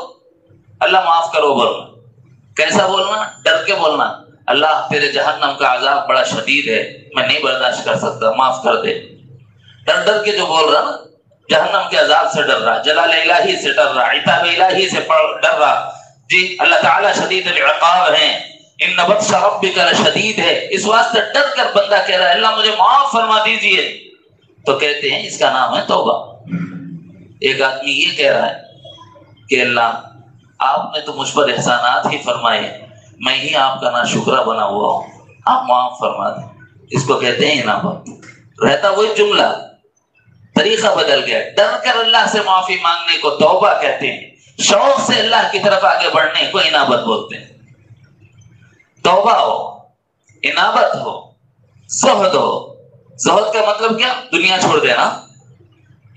اللہ معاف کرو بولنا. کیسا بولنا؟ ڈر کے بولنا. اللہ تیرے جہنم کا عذاب بڑا شدید ہے، میں نہیں برداشت کر سکتا، معاف کر دے. ڈر ڈر کے جو بول رہا نا، جہنم کے عذاب سے ڈر رہا، جلال الہی سے ڈر رہا، عتاب الہی سے ڈر رہا. جی اللہ تعالیٰ شدید العقاب ہیں، ان بطش ربک لشدید ہے. اس واسطے ڈر کر بندہ کہہ رہا ہے اللہ مجھے معاف فرما دیجئے. تو کہتے ہیں اس کا نام ہے توبہ. ایک آدمی یہ کہہ رہا ہے کہ اللہ آپ نے تو مجھ پر احسانات ہی فرمائے، میں ہی آپ کا ناشکرہ بنا ہوا ہوں، آپ معاف فرما دیں. اس کو کہتے ہیں انابت. رہتا وہی جملہ، طریقہ بدل گیا. ڈر کر اللہ سے معافی مانگنے کو توبہ کہتے ہیں، شوق سے اللہ کی طرف آگے بڑھنے کو انابت بولتے ہیں. توبہ ہو، انابت ہو، زہد ہو. زہد کا مطلب کیا؟ دنیا چھوڑ دینا.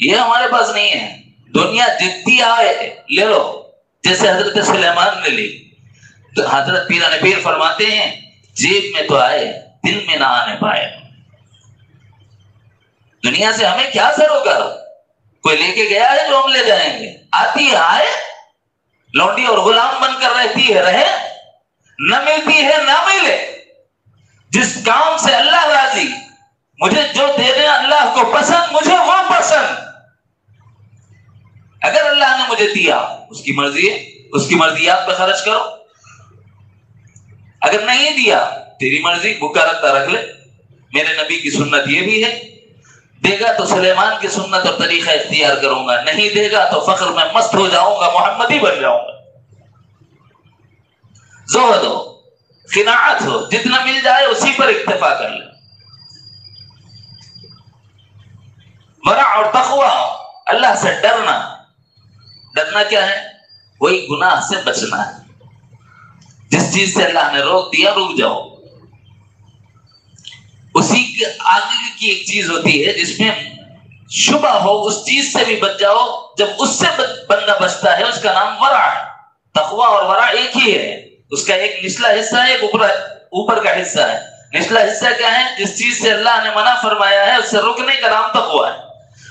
یہ ہمارے پاس نہیں ہے. دنیا جتنی آئے لے لو، جیسے حضرت سلیمان نے لی. تو حضرت پیران پیر فرماتے ہیں جیب میں تو آئے، دل میں نہ آنے پائے. دنیا سے ہمیں کیا سروکار؟ کوئی لے کے گیا ہے جو ہم لے جائیں گے؟ آتی ہے آئے، لونڈی اور غلام بن کر رہتی ہے رہے، نہ ملتی ہے نہ ملے. جس کام سے اللہ راضی، مجھے جو دے دیں اللہ کو پسند، مجھے وہ پسند. اگر اللہ نے مجھے دیا اس کی مرضی ہے، اس کی مرضیات پہ خرچ کرو. اگر نہیں دیا تیری مرضی، بھوکا رکھتا رکھ لے. میرے نبی کی سنت یہ بھی ہے، دے گا تو سلیمان کی سنت اور طریقہ اختیار کروں گا، نہیں دے گا تو فخر میں مست ہو جاؤں گا، محمدی بن جاؤں گا. زہد ہو، قناعت ہو، جتنا مل جائے اسی پر اکتفا کر لے. اور تقوی ہو، اللہ سے ڈرنا۔ ڈرنا کیا ہے؟ وہی گناہ سے بچنا ہے۔ جس چیز سے اللہ نے روک دیا رک جاؤ۔ اسی کے آگے کی ایک چیز ہوتی ہے جس میں شبہ ہو، اس چیز سے بھی بچ جاؤ۔ جب اس سے بندہ بچتا ہے اس کا نام ورع ہے۔ تقوی اور ورع ایک ہی ہے، اس کا ایک نچلا حصہ ہے، ایک اوپر کا حصہ ہے۔ نچلا حصہ کیا ہے؟ جس چیز سے اللہ نے منع فرمایا ہے اس سے رکنے کا نام تقوی ہے،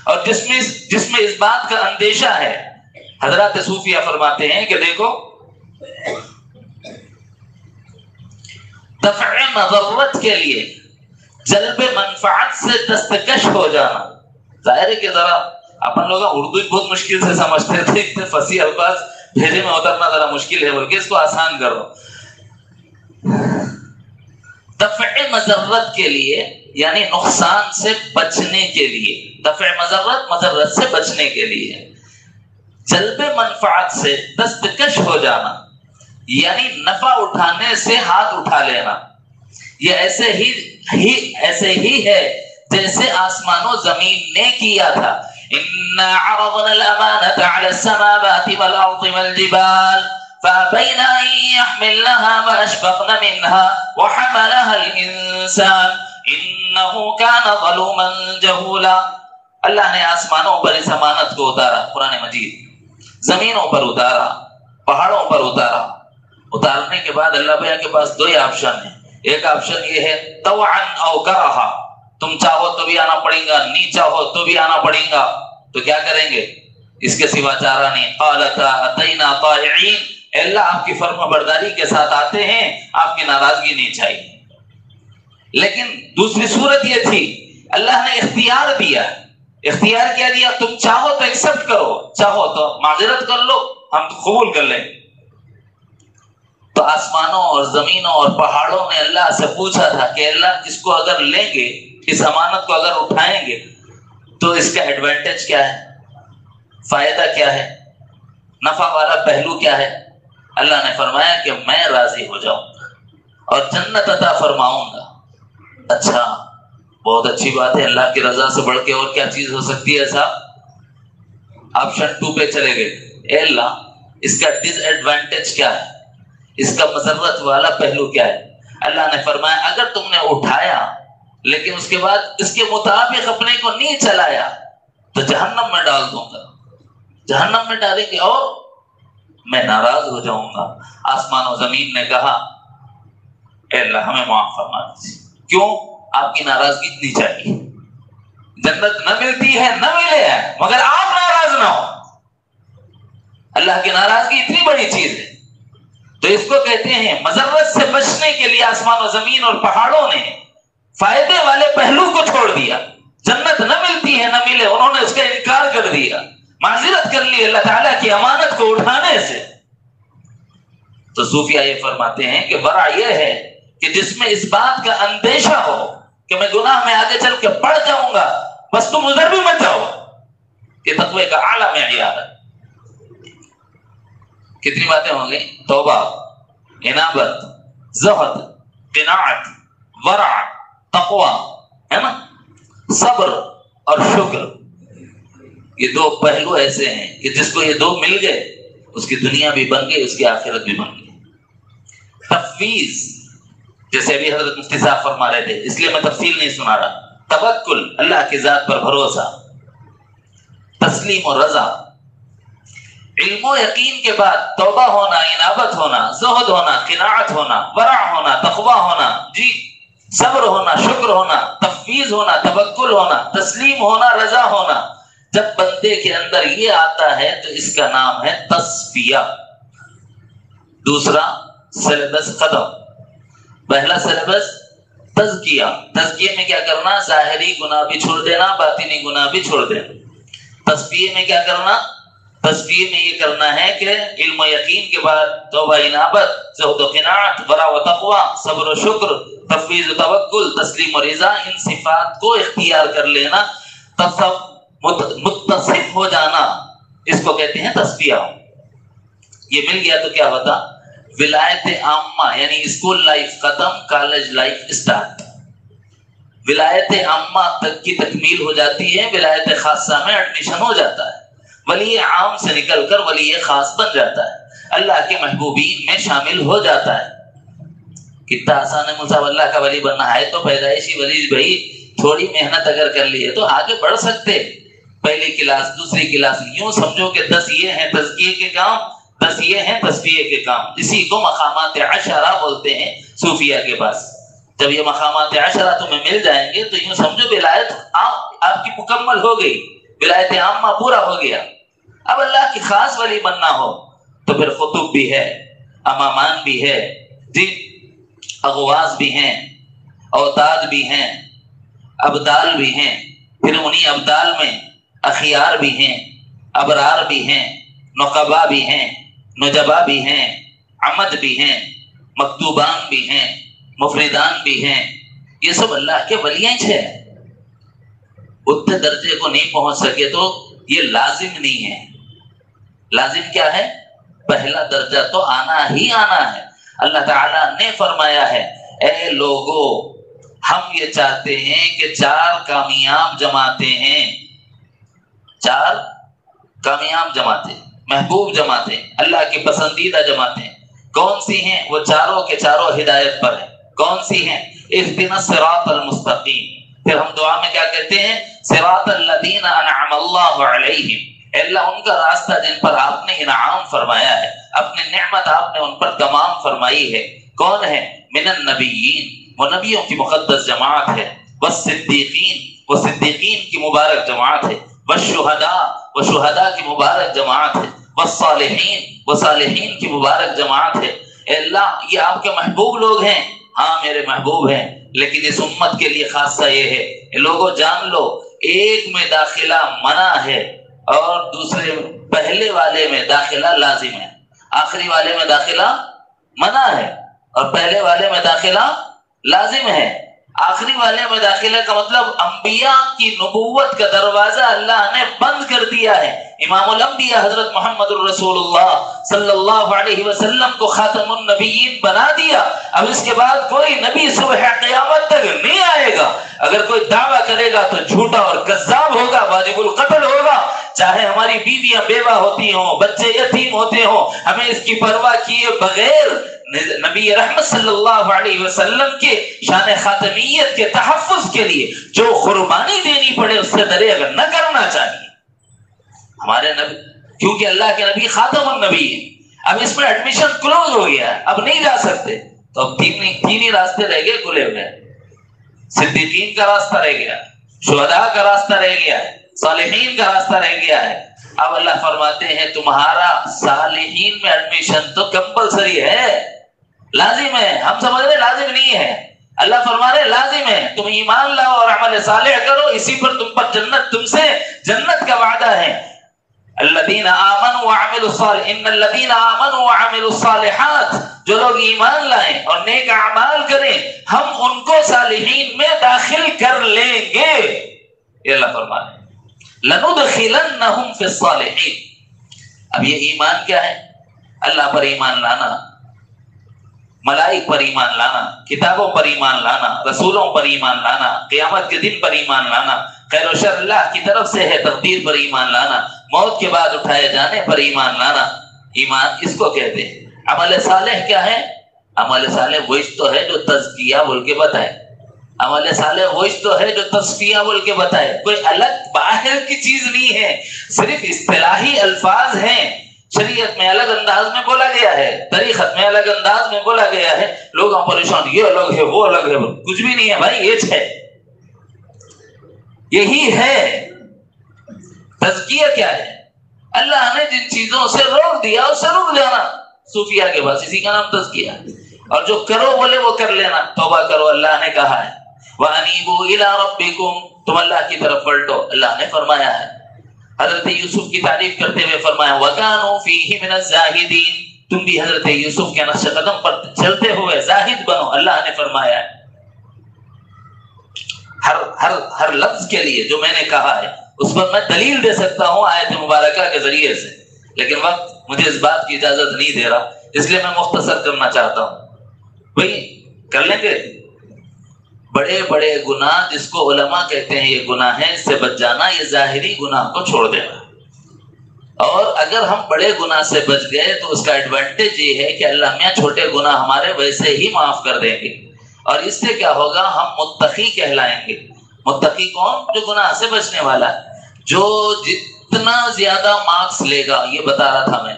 اور جس میں اس بات کا اندیشہ ہے۔ حضرات صوفیہ فرماتے ہیں کہ دیکھو، دفع مضرت کے لیے جلب منفعت سے دستکش ہو جانا، ظاہر ہے کہ ذرا اپن لوگ اردو بہت مشکل سے سمجھتے تھے، اتنے فصیح الفاظ بھیجے میں اترنا ذرا مشکل ہے، بلکہ اس کو آسان کرو۔ دفع مضرت کے لیے یعنی نقصان سے بچنے کے لیے، دفع مضرت سے بچنے کے لیے، جلب منفعت سے دستکش ہو جانا یعنی نفع اٹھانے سے ہاتھ اٹھا لینا۔ یہ ایسے ہی ہے جیسے آسمان و زمین نے کیا تھا۔ اِنَّا عَرَضْنَا الْأَمَانَةَ عَلَى السَّمَاوَاتِ وَالْأَرْضِ وَالْجِبَالِ فَأَبَيْنَ أَن يَحْمِلْنَهَا وَأَشْفَقْنَ مِنْهَا وَحَمَلَهَا الْإِنسَانُ إِنَّهُ كَانَ ظَلُومًا جَهُولًا۔ اللہ نے آسمانوں پر اس امانت کو اتارا، قرآن مجید، زمینوں پر اتارا، پہاڑوں پر اتارا۔ اتارنے کے بعد اللہ بھیا کے پاس دو ہی آپشن ہیں۔ ایک آپشن یہ ہے طوعا او کرہا، تم چاہو تو بھی آنا پڑے گا، نہیں چاہو تو بھی آنا پڑے گا، تو کیا کریں گے؟ اس کے سوا چارہ نہیں۔ قالتا اتینا طائعین، اللہ آپ کی فرما برداری کے ساتھ آتے ہیں، آپ کی ناراضگی نہیں چاہیے۔ لیکن دوسری صورت یہ تھی، اللہ نے اختیار دیا، اختیار کیا دیا، تم چاہو تو ایکسپٹ کرو، چاہو تو معذرت کر لو، ہم قبول کر لیں۔ تو آسمانوں اور زمینوں اور پہاڑوں نے اللہ سے پوچھا تھا کہ اللہ اس کو اگر لیں گے، اس امانت کو اگر اٹھائیں گے تو اس کا ایڈوانٹیج کیا ہے، فائدہ کیا ہے، نفع والا پہلو کیا ہے؟ اللہ نے فرمایا کہ میں راضی ہو جاؤں گا اور جنت عطا فرماؤں گا۔ اچھا، بہت اچھی بات ہے، اللہ کی رضا سے بڑھ کے اور کیا چیز ہو سکتی ہے صاحب؟ آپشن 2 پہ چلے گئے، اے اللہ اس کا ڈس ایڈوانٹیج کیا ہے، اس کا مضرت والا پہلو کیا ہے؟ اللہ نے فرمایا اگر تم نے اٹھایا لیکن اس کے بعد اس کے مطابق اپنے کو نہیں چلایا تو جہنم میں ڈال دوں گا، جہنم میں ڈالیں گے اور میں ناراض ہو جاؤں گا۔ آسمان و زمین نے کہا اے اللہ ہمیں معاف فرما دیجیے۔ کیوں؟ آپ کی ناراضگی اتنی چاہیے، جنت نہ ملتی ہے نہ ملے ہے مگر آپ ناراض نہ ہو۔ اللہ کی ناراضگی اتنی بڑی چیز ہے، تو اس کو کہتے ہیں مضرت سے بچنے کے لیے آسمان و زمین اور پہاڑوں نے فائدے والے پہلو کو چھوڑ دیا۔ جنت نہ ملتی ہے نہ ملے، انہوں نے اس کا انکار کر دیا، معذرت کر لی اللہ تعالیٰ کی امانت کو اٹھانے سے۔ تو صوفیہ یہ فرماتے ہیں کہ ورع یہ ہے کہ جس میں اس بات کا اندیشہ ہو کہ میں گناہ میں آگے چل کے پڑ جاؤں گا، بس تم ادھر بھی مت جاؤ۔ یہ تقوی کا اعلیٰ معیار ہے۔ کتنی باتیں ہوں گی؟ توبہ، انابت، زہد، قناعت، ورع، تقوی، ہے نا، صبر اور شکر۔ یہ دو پہلو ایسے ہیں کہ جس کو یہ دو مل گئے اس کی دنیا بھی بن گئی، اس کی آخرت بھی بن گئی۔ تفویض، جیسے ابھی حضرت مفتی صاحب فرما رہے تھے، اس لیے میں تفصیل نہیں سنا رہا۔ توکل، اللہ کی ذات پر بھروسہ، تسلیم و رضا، علم و یقین کے بعد توبہ ہونا، انابت ہونا، زہد ہونا، قناعت ہونا، ورع ہونا، تقوی ہونا، جی صبر ہونا، شکر ہونا، تفویض ہونا، توکل ہونا، تسلیم ہونا، رضا ہونا۔ جب بندے کے اندر یہ آتا ہے تو اس کا نام ہے تصفیہ۔ دوسرا سلیبس ختم۔ پہلا سلیبس تزکیہ، تزکیے میں کیا کرنا؟ ظاہری گناہ بھی چھوڑ دینا، باطنی گناہ بھی چھوڑ دینا۔ تصفیے میں کیا کرنا؟ تصفیے میں یہ کرنا ہے کہ علم و یقین کے بعد توبہ، انابت، زہد و قناعت، ورع و تقوی، صبر و شکر، تفویض و توکل، تسلیم و رضا، ان صفات کو اختیار کر لینا، متصف ہو جانا، اس کو کہتے ہیں تصفیہ۔ یہ مل گیا تو کیا ہوتا؟ ولایت عامہ، یعنی اسکول لائف ختم، کالج لائف اسٹارٹ۔ ولایت عامہ تک کی تکمیل ہو جاتی ہے، ولایت خاصہ میں ایڈمیشن ہو جاتا ہے، ولی عام سے نکل کر ولی خاص بن جاتا ہے، اللہ کے محبوبین میں شامل ہو جاتا ہے۔ کتنا آسان ہے مصعب اللہ کا ولی بننا ہے، تو پیدائشی ولی بھائی تھوڑی محنت اگر کر لی ہے تو آگے بڑھ سکتے، پہلی کلاس دوسری کلاس، یوں سمجھو کہ 10 یہ ہیں تزکیے کے کام، 10 یہ ہیں تصفیے کے کام، اسی کو مقامات عشرہ بولتے ہیں صوفیہ کے پاس۔ جب یہ مقامات عشرہ تمہیں مل جائیں گے تو یوں سمجھو ولایت آپ کی مکمل ہو گئی، ولایت عامہ پورا ہو گیا۔ اب اللہ کی خاص ولی بننا ہو تو پھر قطب بھی ہے، امامان بھی ہے، جی اغواز بھی ہیں، اوتاد بھی ہیں، ابدال بھی ہیں، پھر انہی ابدال میں اخیار بھی ہیں، ابرار بھی ہیں، نقبا بھی ہیں، نجبا بھی ہیں، عمد بھی ہیں، مکتوبان بھی ہیں، مفردان بھی ہیں، یہ سب اللہ کے ولیاں ہیں۔ اتنے درجے کو نہیں پہنچ سکے تو یہ لازم نہیں ہے۔ لازم کیا ہے؟ پہلا درجہ تو آنا ہی آنا ہے۔ اللہ تعالیٰ نے فرمایا ہے اے لوگو ہم یہ چاہتے ہیں کہ 4 کامیاب جماعتیں ہیں، 4 کامیاب جماعتیں، محبوب جماعتیں، اللہ کی پسندیدہ جماعتیں کون سی ہیں؟ وہ چاروں کے چاروں ہدایت پر ہیں۔ کون سی ہیں؟ اهدنا الصراط المستقیم۔ پھر ہم دعا میں کیا کہتے ہیں؟ صراط الذین انعم اللہ علیہم، اے اللہ ان کا راستہ جن پر آپ نے انعام فرمایا ہے، اپنی نعمت آپ نے ان پر تمام فرمائی ہے۔ کون ہے؟ من النبیین، وہ نبیوں کی مقدس جماعت ہے، والصدیقین، وہ صدیقین کی مبارک جماعت ہے، والشہداء، وہ شہداء کی مبارک جماعت ہے، والصالحین، وہ صالحین کی مبارک جماعت ہے۔ اے اللہ یہ آپ کے محبوب لوگ ہیں، ہاں میرے محبوب ہیں، لیکن اس امت کے لیے خاصہ یہ ہے کہ لوگوں جان لو ایک میں داخلہ منع ہے اور دوسرے پہلے والے میں داخلہ لازم ہے، آخری والے میں داخلہ منع ہے اور پہلے والے میں داخلہ لازم ہے۔ آخری والے میں داخلہ کا مطلب انبیاء کی نبوت کا دروازہ اللہ نے بند کر دیا ہے۔ امام الانبیاء حضرت محمد الرسول اللہ صلی اللہ علیہ وسلم کو خاتم النبیین بنا دیا۔ اب اس کے بعد کوئی نبی صبح قیامت تک نہیں آئے گا۔ اگر کوئی دعویٰ کرے گا تو جھوٹا اور کذاب ہوگا، واجب القتل ہوگا، چاہے ہماری بیویاں بیوہ ہوتی ہوں، بچے یتیم ہوتے ہوں، ہمیں اس کی پرواہ کیے بغیر نبی رحمت صلی اللہ علیہ وسلم کے شان خاتمیت کے تحفظ کے لیے جو قربانی دینی پڑے اس سے دریغ نہ کرنا چاہیے ہمارے نبی، کیونکہ اللہ کے نبی خاتم النبی ہے۔ اب اس میں ایڈمیشن کلوز ہو گیا ہے، اب نہیں جا سکتے، تو اب تین ہی راستے رہ گئے کھلے ہوئے، صدیقین کا راستہ رہ گیا، شہداء کا راستہ رہ گیا ہے، صالحین کا راستہ رہ گیا ہے۔ اب اللہ فرماتے ہیں تمہارا صالحین میں ایڈمیشن تو کمپلسری ہے، لازم ہے۔ ہم سمجھ رہے لازم نہیں ہے، اللہ فرما رہے لازم ہے، تم ایمان لاؤ اور عمل صالح کرو، اسی پر تم پر جنت، تم سے جنت کا وعدہ ہے۔ الذین آمنوا وعملوا الصالحات، ان الذین آمنوا وعملوا الصالحات، جو لوگ ایمان لائیں اور نیک اعمال کریں ہم ان کو صالحین میں داخل کر لیں گے، یہ اللہ فرما رہے ہیں لندخلنہم فی الصالحین۔ اب یہ ایمان کیا ہے؟ اللہ پر ایمان لانا، ملائک پر ایمان لانا، کتابوں پر ایمان لانا، رسولوں پر ایمان لانا، قیامت کے دن پر ایمان لانا، خیر و شر اللہ کی طرف سے ہے، تقدیر پر ایمان لانا، موت کے بعد اٹھائے جانے پر ایمان لانا، ایمان اس کو کہتے ہیں۔ عمل صالح کیا ہے؟ عمل صالح وہی تو ہے جو تزکیہ بول کے بتائے، عمل صالح وہی تو ہے جو تصفیہ بول کے بتائے، کوئی الگ باہر کی چیز نہیں ہے، صرف اصطلاحی الفاظ ہیں، شریعت میں الگ انداز میں بولا گیا ہے، طریقت میں الگ انداز میں بولا گیا ہے، لوگ پریشان یہ الگ ہے وہ الگ ہے، کچھ بھی نہیں ہے بھائی، یہ ہے، یہی ہے۔ تزکیہ کیا ہے؟ اللہ نے جن چیزوں سے روک دیا اس سے رک جانا، صوفیہ کے پاس اسی کا نام تزکیہ، اور جو کرو بولے وہ کر لینا، توبہ کرو اللہ نے کہا ہے، وَأَنِيبُوا إِلَىٰ رَبِّكُمْ، تم اللہ کی طرف پلٹو، اللہ نے فرمایا ہے۔ حضرت یوسف کی تعریف کرتے ہوئے فرمایا وَكَانُوا فِيهِ مِنَ الزَّاهِدِينَ، تم بھی حضرت یوسف کے نقش قدم پر چلتے ہوئے زاہد بنو، اللہ نے فرمایا ہے۔ ہر لفظ کے لیے جو میں نے کہا ہے اس پر میں دلیل دے سکتا ہوں آیت مبارکہ کے ذریعے سے، لیکن وقت مجھے اس بات کی اجازت نہیں دے رہا، اس لیے میں مختصر کرنا چاہتا ہوں۔ بھئی کر لیں گے بڑے بڑے گناہ جس کو علماء کہتے ہیں یہ گناہ ہے، اس سے بچ جانا، یہ ظاہری گناہ کو چھوڑ دینا۔ اور اگر ہم بڑے گناہ سے بچ گئے تو اس کا ایڈوانٹیج یہ ہے کہ اللہ میاں چھوٹے گناہ ہمارے ویسے ہی معاف کر دیں گے، اور اس سے کیا ہوگا، ہم متقی کہلائیں گے۔ متقی کون؟ جو گناہ سے بچنے والا ہے، جو جتنا زیادہ مارکس لے گا، یہ بتا رہا تھا میں،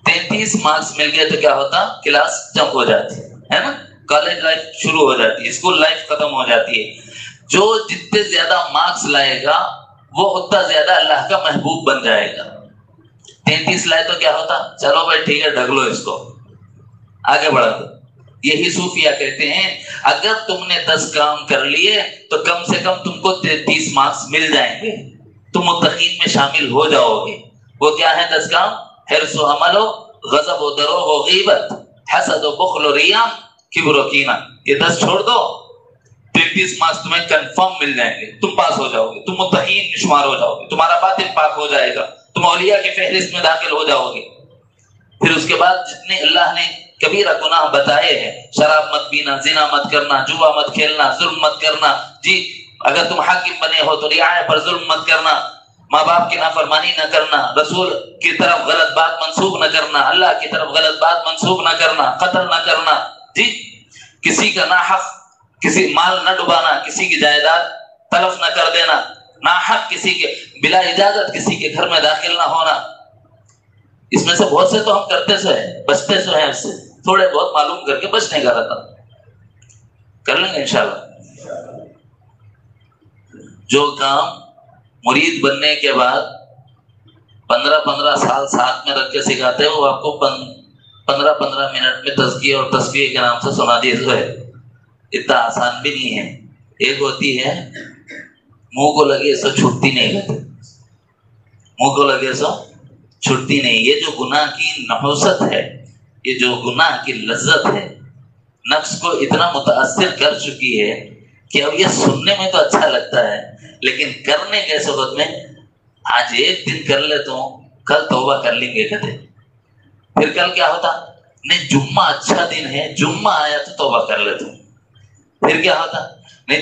33 مارکس مل گئے تو کیا ہوتا، کلاس جمپ ہو جاتی ہے نا، کالج لائف شروع ہو جاتی ہے، اسکول لائف ختم ہو جاتی ہے۔ جو جتنے زیادہ مارکس لائے گا وہ اتنا زیادہ اللہ کا محبوب بن جائے گا۔ 33 لائے تو کیا ہوتا، چلو بھائی ٹھیک ہے ڈھک لو اس کو، آگے بڑھا دو۔ یہی صوفیہ کہتے ہیں اگر تم نے 10 کام کر لیے تو کم سے کم تم کو 33 مارکس مل جائیں گے، تم متقین میں شامل ہو جاؤ گے۔ وہ کیا ہے 10 کام؟ حرص و عمل و غضب و دروغ و غیبت، حسد و بخل و ریا، کبر و کینہ۔ یہ 10 چھوڑ دو، 33 مارکس تمہیں کنفرم مل جائیں گے، تم پاس ہو جاؤ گے، تم متقین میں شمار ہو جاؤ گے، تمہارا باطن پاک ہو جائے گا، تم اولیاء کی فہرست میں داخل ہو جاؤ گے۔ پھر اس کے بعد جتنے اللہ نے کبیرہ گناہ بتائے ہیں، شراب مت پینا، زنا مت کرنا، جوا مت کھیلنا، ظلم مت کرنا، جی اگر تم حاکم بنے ہو تو رعایا پر ظلم مت کرنا، ماں باپ کی نافرمانی نہ کرنا، رسول کی طرف غلط بات منسوب نہ کرنا، اللہ کی طرف غلط بات منسوب نہ کرنا، قتل نہ کرنا، جی کسی کا ناحق کسی مال نہ ڈبانا، کسی کی جائیداد تلف نہ کر دینا، ناحق کسی کے بلا اجازت کسی کے گھر میں داخل نہ ہونا۔ اس میں سے بہت سے تو ہم کرتے سو ہیں، بچتے سو ہیں، اس سے تھوڑے بہت معلوم کر کے بچنے کا رہتا، کر لیں گے انشاءاللہ۔ جو کام مرید بننے کے بعد 15 سال ساتھ میں رکھ کے سکھاتے ہیں، وہ آپ کو 15 منٹ میں تزکیہ اور تصفیہ کے نام سے سنا دیے ہوئے، اتنا آسان بھی نہیں ہے۔ ایک ہوتی ہے منہ کو لگے سو چھٹتی نہیں کہتے، منہ کو لگے سو چھٹتی نہیں۔ یہ جو گناہ کی نحوست ہے، یہ جو گناہ کی لذت ہے، نفس کو اتنا متاثر کر چکی ہے کہ اب یہ سننے میں تو اچھا لگتا ہے، لیکن کرنے کے صورت میں آج ایک دن کر لیتا ہوں، کل توبہ کر لیں گے کہتے، پھر کل کیا ہوتا، نہیں جمعہ اچھا دن ہے، جمعہ آیا تو توبہ کر لیتا ہوں، پھر کیا ہوتا، نہیں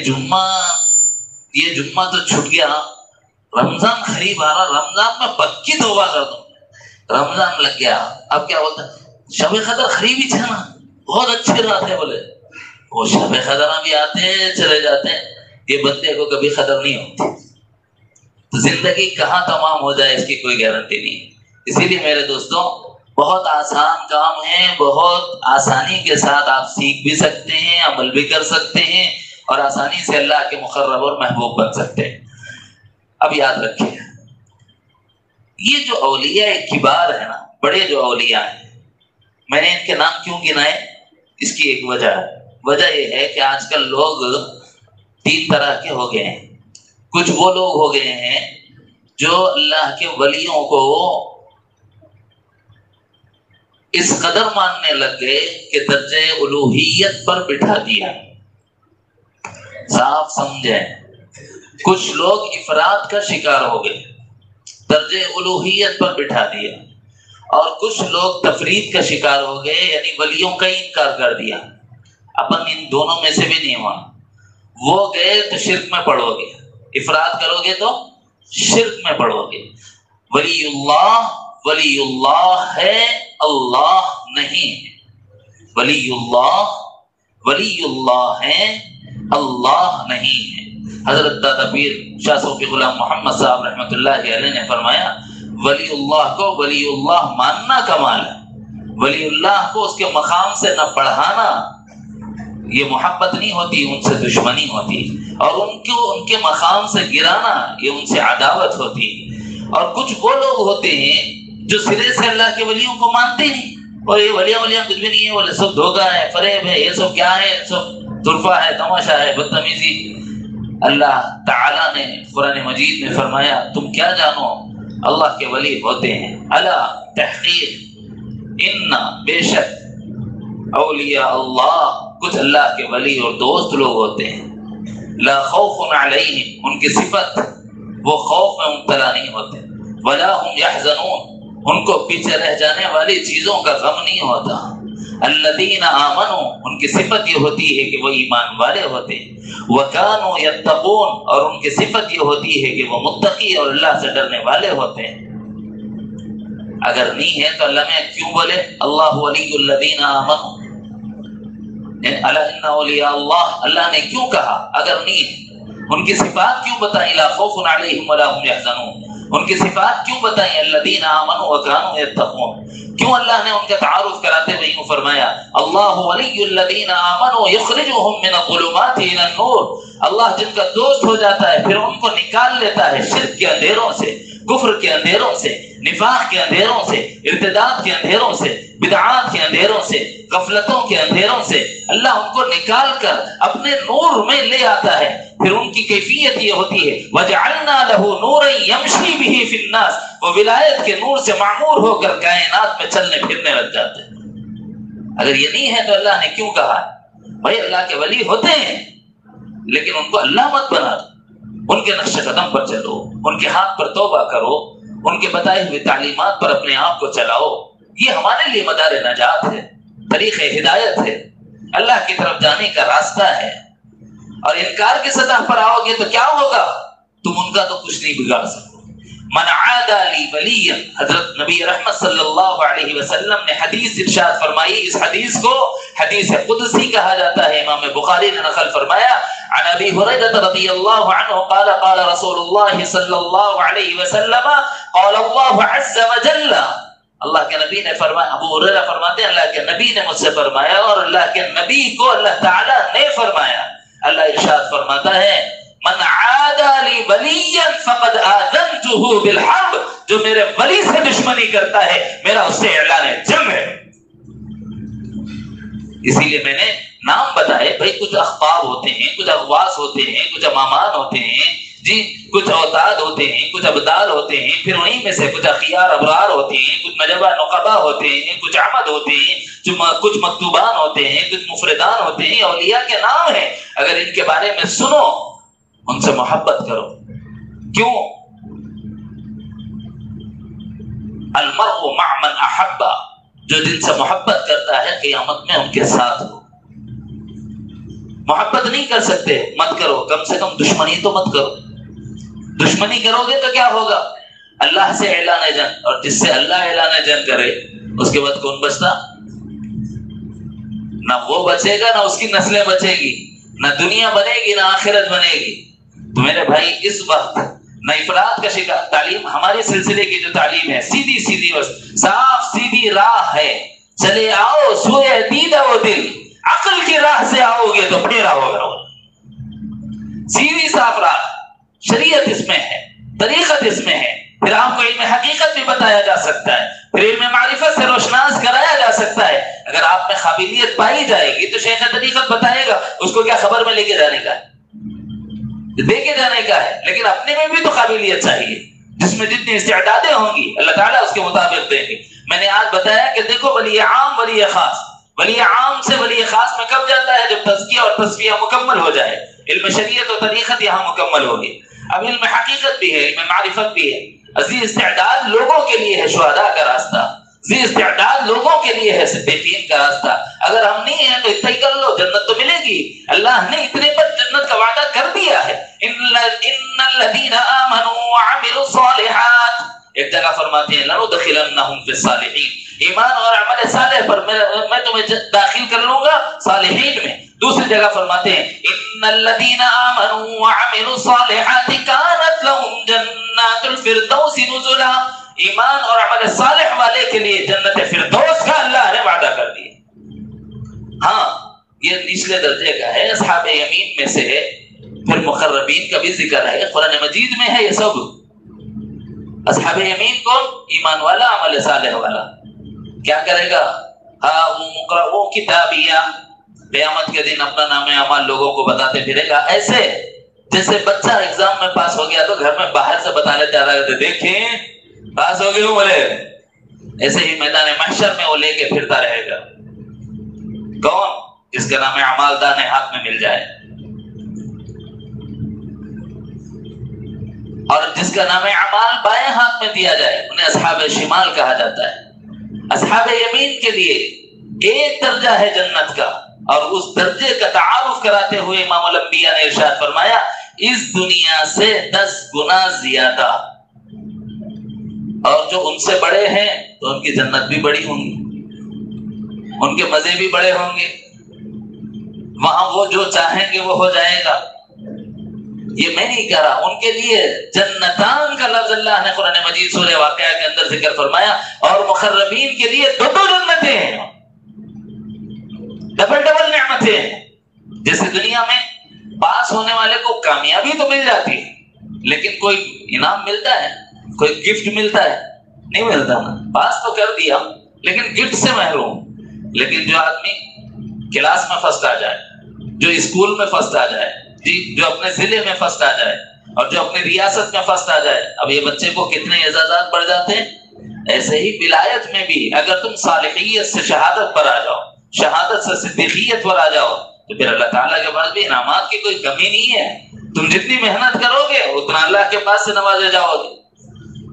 یہ جمعہ تو چھوٹ گیا، رمضان قریب آ رہا، رمضان میں پکی توبہ کر دوں، رمضان لگ گیا، اب کیا ہوتا، شب قدر قریب ہی تھا نا، بہت اچھی رات ہے، بولے وہ شب قدر بھی آتے ہیں چلے جاتے ہیں، یہ بندے کو کبھی قدر نہیں ہوتی، تو زندگی کہاں تمام ہو جائے اس کی کوئی گارنٹی نہیں۔ اسی لیے میرے دوستوں بہت آسان کام ہے، بہت آسانی کے ساتھ آپ سیکھ بھی سکتے ہیں، عمل بھی کر سکتے ہیں، اور آسانی سے اللہ کے مقرب اور محبوب بن سکتے ہیں۔ اب یاد رکھیے، یہ جو اولیاء کبار ہے نا، بڑے جو اولیاء ہیں، میں نے ان کے نام کیوں گنائے، اس کی ایک وجہ ہے۔ وجہ یہ ہے کہ آج کل لوگ 3 طرح کے ہو گئے ہیں۔ کچھ وہ لوگ ہو گئے ہیں جو اللہ کے ولیوں کو اس قدر ماننے لگ گئے کہ درجہ الوہیت پر بٹھا دیا، صاف سمجھیں۔ کچھ لوگ افراد کا شکار ہو گئے، درجہ الوہیت پر بٹھا دیا، اور کچھ لوگ تفرید کا شکار ہو گئے، یعنی ولیوں کا انکار کر دیا، اپن ان دونوں میں سے بھی نہیں ہوا۔ وہ گئے تو شرک میں پڑو گے، افراد کرو گے تو شرک میں پڑو گے۔ ولی اللہ ہے، اللہ نہیں ہے۔ ولی اللہ ہے، اللہ نہیں ہے۔ حضرت دادا پیر شاہ صوفی غلام محمد صاحب رحمۃ اللہ علیہ نے فرمایا، ولی اللہ کو ولی اللہ ماننا کمال ہے، ولی اللہ کو اس کے مقام سے نہ بڑھانا، یہ محبت نہیں ہوتی، ان سے دشمنی ہوتی، اور ان کے مقام سے گرانا، یہ ان سے عداوت ہوتی۔ اور کچھ وہ لوگ ہوتے ہیں جو سرے سے اللہ کے ولیوں کو مانتے نہیں، اور یہ ولیاں کچھ بھی نہیں ہے، وہ سب دھوکہ ہے، فریب ہے، یہ سب کیا ہے، سب طرفہ ہے، تماشا ہے، بدتمیزی۔ اللہ تعالیٰ نے قرآن مجید میں فرمایا، تم کیا جانو اللہ کے ولی ہوتے ہیں، الا تحقیق ان بے شک اولیاء اللہ، کچھ اللہ کے ولی اور دوست لوگ ہوتے ہیں، لا خوف علیہم، ان کی صفت وہ خوف میں مبتلا نہیں ہوتے، ولا هم يحزنون، ان کو پیچھے رہ جانے والی چیزوں کا غم نہیں ہوتا، الذین آمنوا ان کی صفت یہ ہوتی ہے کہ وہ ایمان والے ہوتے ہیں، وکانوا یتقون اور ان کی صفت یہ ہوتی ہے کہ وہ متقی اور اللہ سے ڈرنے والے ہوتے ہیں۔ اگر نہیں ہے تو اللہ نے کیوں بولے اللہ ولی الذین آمنوا، الا ان اولیاء اللہ، اللہ نے کیوں کہا اگر نہیں ہے؟ ان کی صفات کیوں بتائیں لا خوف علیہم ولا هم یحزنون، ان کی صفات کیوں بتائیں الذین آمنوا وکانوا یتقون؟ کیوں اللہ نے ان کا تعارف کراتے ہوئے یوں فرمایا اللہ ولی الذین آمنوا یخرجهم من الظلمات الى النور، اللہ جن کا دوست ہو جاتا ہے پھر ان کو نکال لیتا ہے شرک کے اندھیروں سے، کفر کے اندھیروں سے، نفاق کے اندھیروں سے، ارتداد کے اندھیروں سے، بدعات کے اندھیروں سے، غفلتوں کے اندھیروں سے اللہ ان کو نکال کر اپنے نور میں لے آتا ہے۔ پھر ان کی کیفیت یہ ہوتی ہے وَجَعَلْنَا لَهُ نُورًا يَمْشِي بِهِ فِي النَّاسِ، وہ ولایت کے نور سے معمور ہو کر کائنات میں چلنے پھرنے لگ جاتے ہیں۔ اگر یہ نہیں ہے تو اللہ نے کیوں کہا ہے؟ بھائی اللہ کے ولی ہوتے ہیں لیکن ان کو اللہ مت بنا دو، ان کے نقش قدم پر چلو، ان کے ہاتھ پر توبہ کرو، ان کے بتائے ہوئے تعلیمات پر اپنے آپ کو چلاؤ۔ یہ ہمارے لیے مدار نجات ہے، طریق ہدایت ہے، اللہ کی طرف جانے کا راستہ ہے۔ اور انکار کی سطح پر آؤ گے تو کیا ہوگا؟ تم ان کا تو کچھ نہیں بگاڑ سکو۔ من عادى لي وليا، حضرت نبی رحمت صلی اللہ علیہ وسلم نے حدیث ارشاد فرمائی، اس حدیث کو حدیث قدسی کہا جاتا ہے، امام بخاری نے نقل فرمایا عن ابی ہریرہ رضی اللہ عنہ قال قال رسول اللہ صلی اللہ علیہ وسلم قال اللہ عز وجل، اللہ کے نبی نے فرمایا، ابو ہریرہ فرماتے ہیں اللہ کے نبی نے مجھ سے فرمایا اور اللہ کے نبی کو اللہ تعالی نے فرمایا۔ اللہ ارشاد فرماتا ہے من عادى لي وليا فقد آذنته بالحرب، جو میرے ولی سے دشمنی کرتا ہے میرا اس سے اعلان جنگ ہے۔ اسی لیے میں نے نام بتائے، بھائی کچھ اخبار ہوتے ہیں، کچھ اغواس ہوتے ہیں، کچھ امامان ہوتے ہیں جی، کچھ اوتاد ہوتے ہیں، کچھ ابدال ہوتے ہیں، پھر انہیں میں سے کچھ اخیار ابرار ہوتے ہیں، کچھ نجبہ نقبہ ہوتے ہیں، کچھ عمد ہوتے ہیں، کچھ مکتوبان ہوتے ہیں، کچھ مفردان ہوتے ہیں، اولیاء کے نام ہیں۔ اگر ان کے بارے میں سنو ان سے محبت کرو۔ کیوں؟ المرء مع من احب، جو جن سے محبت کرتا ہے قیامت میں ان کے ساتھ ہو۔ محبت نہیں کر سکتے مت کرو، کم سے کم دشمنی تو مت کرو۔ دشمنی کرو گے تو کیا ہوگا؟ اللہ سے اعلان جنگ، اور جس سے اللہ اعلان جنگ کرے اس کے بعد کون بچتا؟ نہ وہ بچے گا، نہ اس کی نسلیں بچے گی، نہ دنیا بنے گی، نہ آخرت بنے گی۔ تو میرے بھائی اس وقت نہ افراد کا شکار، تعلیم ہمارے سلسلے کی جو تعلیم ہے سیدھی سیدھی صاف سیدھی راہ ہے، چلے آؤ سوئے دیدہ و دل، عقل کی راہ سے آؤ گے تو پھیرا ہوگا، سیدھی صاف راہ، شریعت اس میں ہے، طریقت اس میں ہے، پھر آپ کو علم حقیقت بھی بتایا جا سکتا ہے، پھر علم معرفت سے روشناس کرایا جا سکتا ہے۔ اگر آپ میں قابلیت پائی جائے گی تو شیخ طریقت بتائے گا، اس کو کیا خبر میں لے کے جانے کا ہے، دے کے جانے کا ہے، لیکن اپنے میں بھی تو قابلیت چاہیے، جس میں جتنی استعدادیں ہوں گی اللہ تعالیٰ اس کے مطابق دیں گے۔ میں نے آج بتایا کہ دیکھو ولی عام ولی خاص، ولی عام سے ولی خاص میں کب جاتا ہے؟ جب تزکیہ اور تصفیہ مکمل ہو جائے، علم شریعت اور طریقت یہاں مکمل ہوگی۔ اب علم حقیقت بھی ہے، علم معرفت بھی ہے، ذی استعداد لوگوں کے لیے ہے شہداء کا راستہ، ذی استعداد لوگوں کے لیے ہے صدیقین کا راستہ۔ اگر ہم نہیں ہیں تو اتنا ہی کر لو، جنت تو ملے گی، اللہ نے اتنے پر جنت کا وعدہ کر دیا ہے۔ ان الذین آمنوا وعملوا الصالحات، ایک جگہ فرماتے ہیں لندخلنہم فی الصالحین، ایمان اور عمل صالح پر میں تمہیں داخل کر لوں گا صالحین میں۔ دوسری جگہ فرماتے ہیں ان الذین آمنوا وعملوا الصالحات کانت لهم جنات الفردوس نزلا، ایمان اور عمل صالح والے کے لیے جنت فردوس کا اللہ نے وعدہ کر دیا۔ ہاں یہ نچلے درجے کا ہے، اصحاب یمین میں سے ہے، پھر مقربین کا بھی ذکر ہے، قرآن مجید میں ہے یہ سب۔ اصحاب یمین کون؟ ایمان والا، عمل صالح والا۔ کیا کرے گا؟ وہ کتابیہ، قیامت کے دن اپنا نام اعمال لوگوں کو بتاتے پھرے گا، ایسے جیسے بچہ ایگزام میں پاس ہو گیا تو گھر میں باہر سے بتانے جا رہا ہے دیکھیں پاس ہو گئے ہوں بولے، ایسے ہی میدان محشر میں وہ لے کے پھرتا رہے گا۔ کون؟ جس کا نام اعمال دانے ہاتھ میں مل جائے، اور جس کا نام اعمال بائیں ہاتھ میں دیا جائے انہیں اصحاب شمال کہا جاتا ہے۔ اصحاب یمین کے لیے ایک درجہ ہے جنت کا، اور اس درجے کا تعارف کراتے ہوئے امام الانبیاء نے ارشاد فرمایا اس دنیا سے 10 گنا زیادہ، اور جو ان سے بڑے ہیں تو ان کی جنت بھی بڑی ہوں گی، ان کے مزے بھی بڑے ہوں گے، وہاں وہ جو چاہیں گے وہ ہو جائے گا۔ یہ میں نہیں کہہ رہا، ان کے لیے جنتان کا لفظ اللہ نے قرآن مجید سورہ واقعہ کے اندر ذکر فرمایا، اور مقربین کے لیے دو جنتیں ہیں، ڈبل نعمتیں ہیں۔ جیسے دنیا میں پاس ہونے والے کو کامیابی تو مل جاتی ہے، لیکن کوئی انعام ملتا ہے، کوئی گفٹ ملتا ہے؟ نہیں ملتا نا۔ پاس تو کر دیا لیکن گفٹ سے محروم۔ لیکن جو آدمی کلاس میں فرسٹ آ جائے، جو اسکول میں فرسٹ آ جائے، جو اپنے ضلع میں فرسٹ آ جائے، اور جو اپنی ریاست میں فرسٹ آ جائے، اب یہ بچے کو کتنے اعزازات بڑھ جاتے ہیں۔ ایسے ہی ولایت میں بھی اگر تم صالحیت سے شہادت پر آ جاؤ، شہادت سے صدیقیت پر آ جاؤ، تو پھر اللہ تعالیٰ کے پاس بھی انعامات کی کوئی کمی نہیں ہے۔ تم جتنی محنت کرو گے اتنا اللہ کے پاس سے نوازے جاؤ گے۔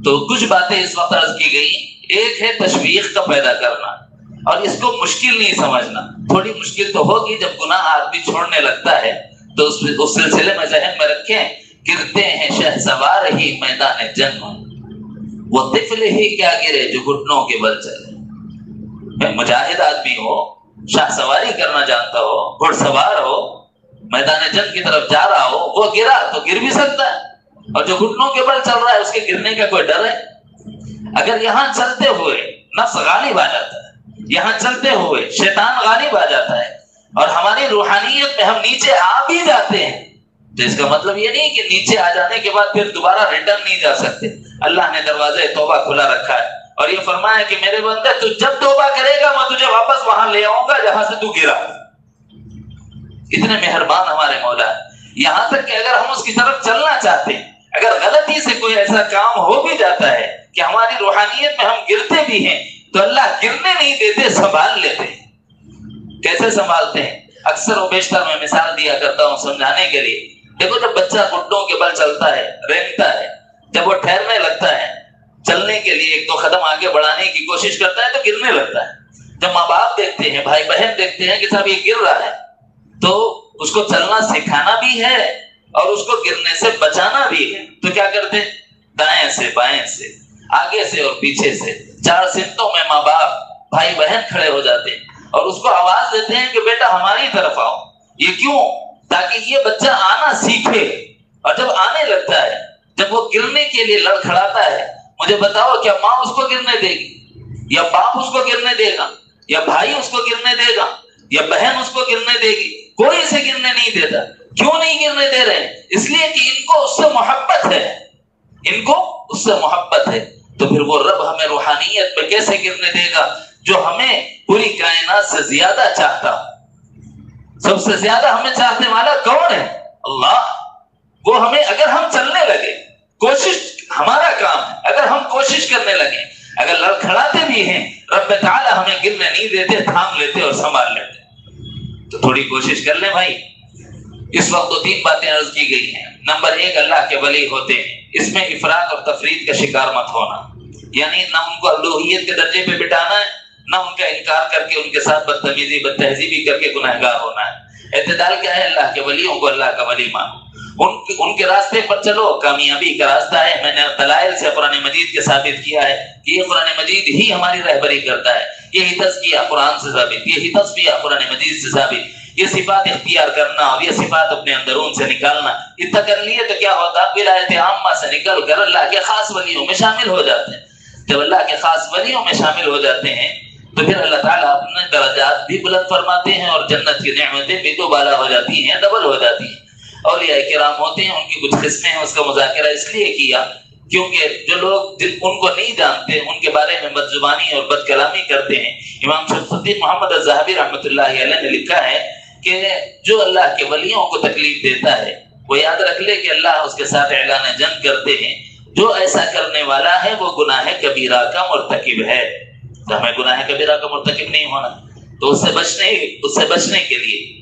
تو کچھ باتیں اس وقت عرض کی گئی، ایک ہے تشویق کا پیدا کرنا، اور اس کو مشکل نہیں سمجھنا۔ تھوڑی مشکل تو ہوگی، جب گناہ آدمی چھوڑنے لگتا ہے تو اس سلسلے میں ذہن میں رکھیں، گرتے ہیں شہسوار ہی میدان جنگ، وہ طفل ہی کیا گرے جو گھٹنوں کے بل چلے۔ مجاہد آدمی ہو، شاہ سواری کرنا جانتا ہو، گھڑ سوار ہو، میدان جنگ کی طرف جا رہا ہو، وہ گرا تو گر بھی سکتا ہے، اور جو گھٹنوں کے بل چل رہا ہے اس کے گرنے کا کوئی ڈر ہے؟ اگر یہاں چلتے ہوئے نفس غالب آ جاتا ہے، یہاں چلتے ہوئے شیطان غالب آ جاتا ہے، اور ہماری روحانیت میں ہم نیچے آ بھی جاتے ہیں، تو اس کا مطلب یہ نہیں کہ نیچے آ جانے کے بعد پھر دوبارہ ریٹرن نہیں جا سکتے۔ اللہ نے دروازے توبہ کھلا رکھا ہے، اور یہ فرمایا کہ میرے بندے تو جب توبہ کرے گا میں تجھے واپس وہاں لے آؤں گا جہاں سے تو گرا۔ اتنے مہربان ہمارے مولا ہے، یہاں تک کہ اگر ہم اس کی طرف چلنا چاہتے ہیں، اگر غلطی سے کوئی ایسا کام ہو بھی جاتا ہے کہ ہماری روحانیت میں ہم گرتے بھی ہیں، تو اللہ گرنے نہیں دیتے، سنبھال لیتے ہیں۔ کیسے سنبھالتے ہیں؟ اکثر و بیشتر میں مثال دیا کرتا ہوں سمجھانے کے لیے۔ دیکھو جب بچہ گھٹنوں کے بل چلتا ہے، رینگتا ہے، جب وہ ٹھہرنے لگتا ہے، چلنے کے لیے ایک دو قدم آگے بڑھانے کی کوشش کرتا ہے تو گرنے لگتا ہے۔ جب ماں باپ دیکھتے ہیں، بھائی بہن دیکھتے ہیں کہ صاحب یہ گر رہا ہے، تو اس کو چلنا سکھانا بھی ہے اور اس کو گرنے سے بچانا بھی ہے، تو کیا کرتے ہیں؟ دائیں سے بائیں سے، آگے سے اور پیچھے سے، 4 سمتوں میں ماں باپ بھائی بہن کھڑے ہو جاتے ہیں اور اس کو آواز دیتے ہیں کہ بیٹا ہماری طرف آؤ۔ یہ کیوں؟ تاکہ یہ بچہ آنا سیکھے، اور جب آنے لگتا ہے، جب وہ گرنے کے لیے لڑکھڑاتا ہے، مجھے بتاؤ کیا ماں اس کو گرنے دے گی، یا باپ اس کو گرنے دے گا، یا بھائی اس کو گرنے دے گا، یا بہن اس کو گرنے دے گی؟ کوئی اسے گرنے نہیں دیتا۔ کیوں نہیں گرنے دے رہے؟ اس لیے کہ ان کو اس سے محبت ہے، ان کو اس سے محبت ہے۔ تو پھر وہ رب ہمیں روحانیت پہ کیسے گرنے دے گا جو ہمیں پوری کائنات سے زیادہ چاہتا؟ سب سے زیادہ ہمیں چاہنے والا کون ہے؟ اللہ۔ وہ ہمیں، اگر ہم چلنے لگے، کوشش ہمارا کام ہے، اگر ہم کوشش کرنے لگے، اگر لڑکھڑاتے بھی ہیں، رب تعالی ہمیں گرنے نہیں دیتے، تھام لیتے اور سنبھال لیتے۔ تو تھوڑی کوشش کر لیں بھائی۔ اس وقت تو 3 باتیں عرض کی گئی ہیں۔ نمبر 1 اللہ کے ولی ہوتے ہیں، اس میں افراط اور تفرید کا شکار مت ہونا، یعنی نہ ان کو الوہیت کے درجے پہ بٹھانا ہے، نہ ان کا انکار کر کے ان کے ساتھ بدتمیزی بدتہذیبی کر کے گنہگار ہونا ہے۔ اعتدال کیا ہے؟ اللہ کے ولیوں کو اللہ کا ولی مانو، ان کے راستے پر چلو، کامیابی کا راستہ ہے۔ میں نے دلائل سے قرآن مجید کے ثابت کیا ہے کہ یہ قرآن مجید ہی ہماری رہبری کرتا ہے، یہی تزکیہ قرآن سے ثابت، یہی تصفیہ قرآن مجید سے ثابت، یہ صفات اختیار کرنا اور یہ صفات اپنے اندرون سے نکالنا۔ اتنا کر لیے تو کیا ہوتا؟ ولایت عامہ سے نکل کر اللہ کے خاص ولیوں میں شامل ہو جاتے ہیں۔ جب اللہ کے خاص ولیوں میں شامل ہو جاتے ہیں تو پھر اللہ تعالیٰ اپنے درجات بھی بلند فرماتے ہیں، اور جنت کی نعمتیں بھی دوبالا ہو جاتی ہیں، ڈبل ہو جاتی ہیں۔ اولیاء کرام ہوتے ہیں، ان کی کچھ قسمیں ہیں، اس کا مذاکرہ اس لیے کیا کیونکہ جو لوگ ان کو نہیں جانتے ان کے بارے میں بد زبانی اور بد کلامی کرتے ہیں۔ امام شمس الدین محمد الذہبی رحمۃ اللہ علیہ نے لکھا ہے کہ جو اللہ کے ولیوں کو تکلیف دیتا ہے وہ یاد رکھ لے کہ اللہ اس کے ساتھ اعلان جنگ کرتے ہیں۔ جو ایسا کرنے والا ہے وہ گناہ کبیرہ کا مرتکب ہے۔ تو ہمیں گناہ کبیرہ کا مرتکب نہیں ہونا، تو اس سے بچنے کے لیے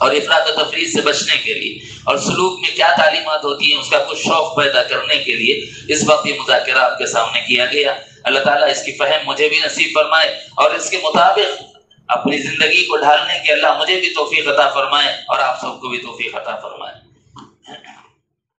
اور افراط و تفریط سے بچنے کے لیے اور سلوک میں کیا تعلیمات ہوتی ہیں اس کا کچھ شوق پیدا کرنے کے لیے اس وقت یہ مذاکرہ آپ کے سامنے کیا گیا۔ اللہ تعالیٰ اس کی فہم مجھے بھی نصیب فرمائے اور اس کے مطابق اپنی زندگی کو ڈھالنے کی اللہ مجھے بھی توفیق عطا فرمائے اور آپ سب کو بھی توفیق عطا فرمائے۔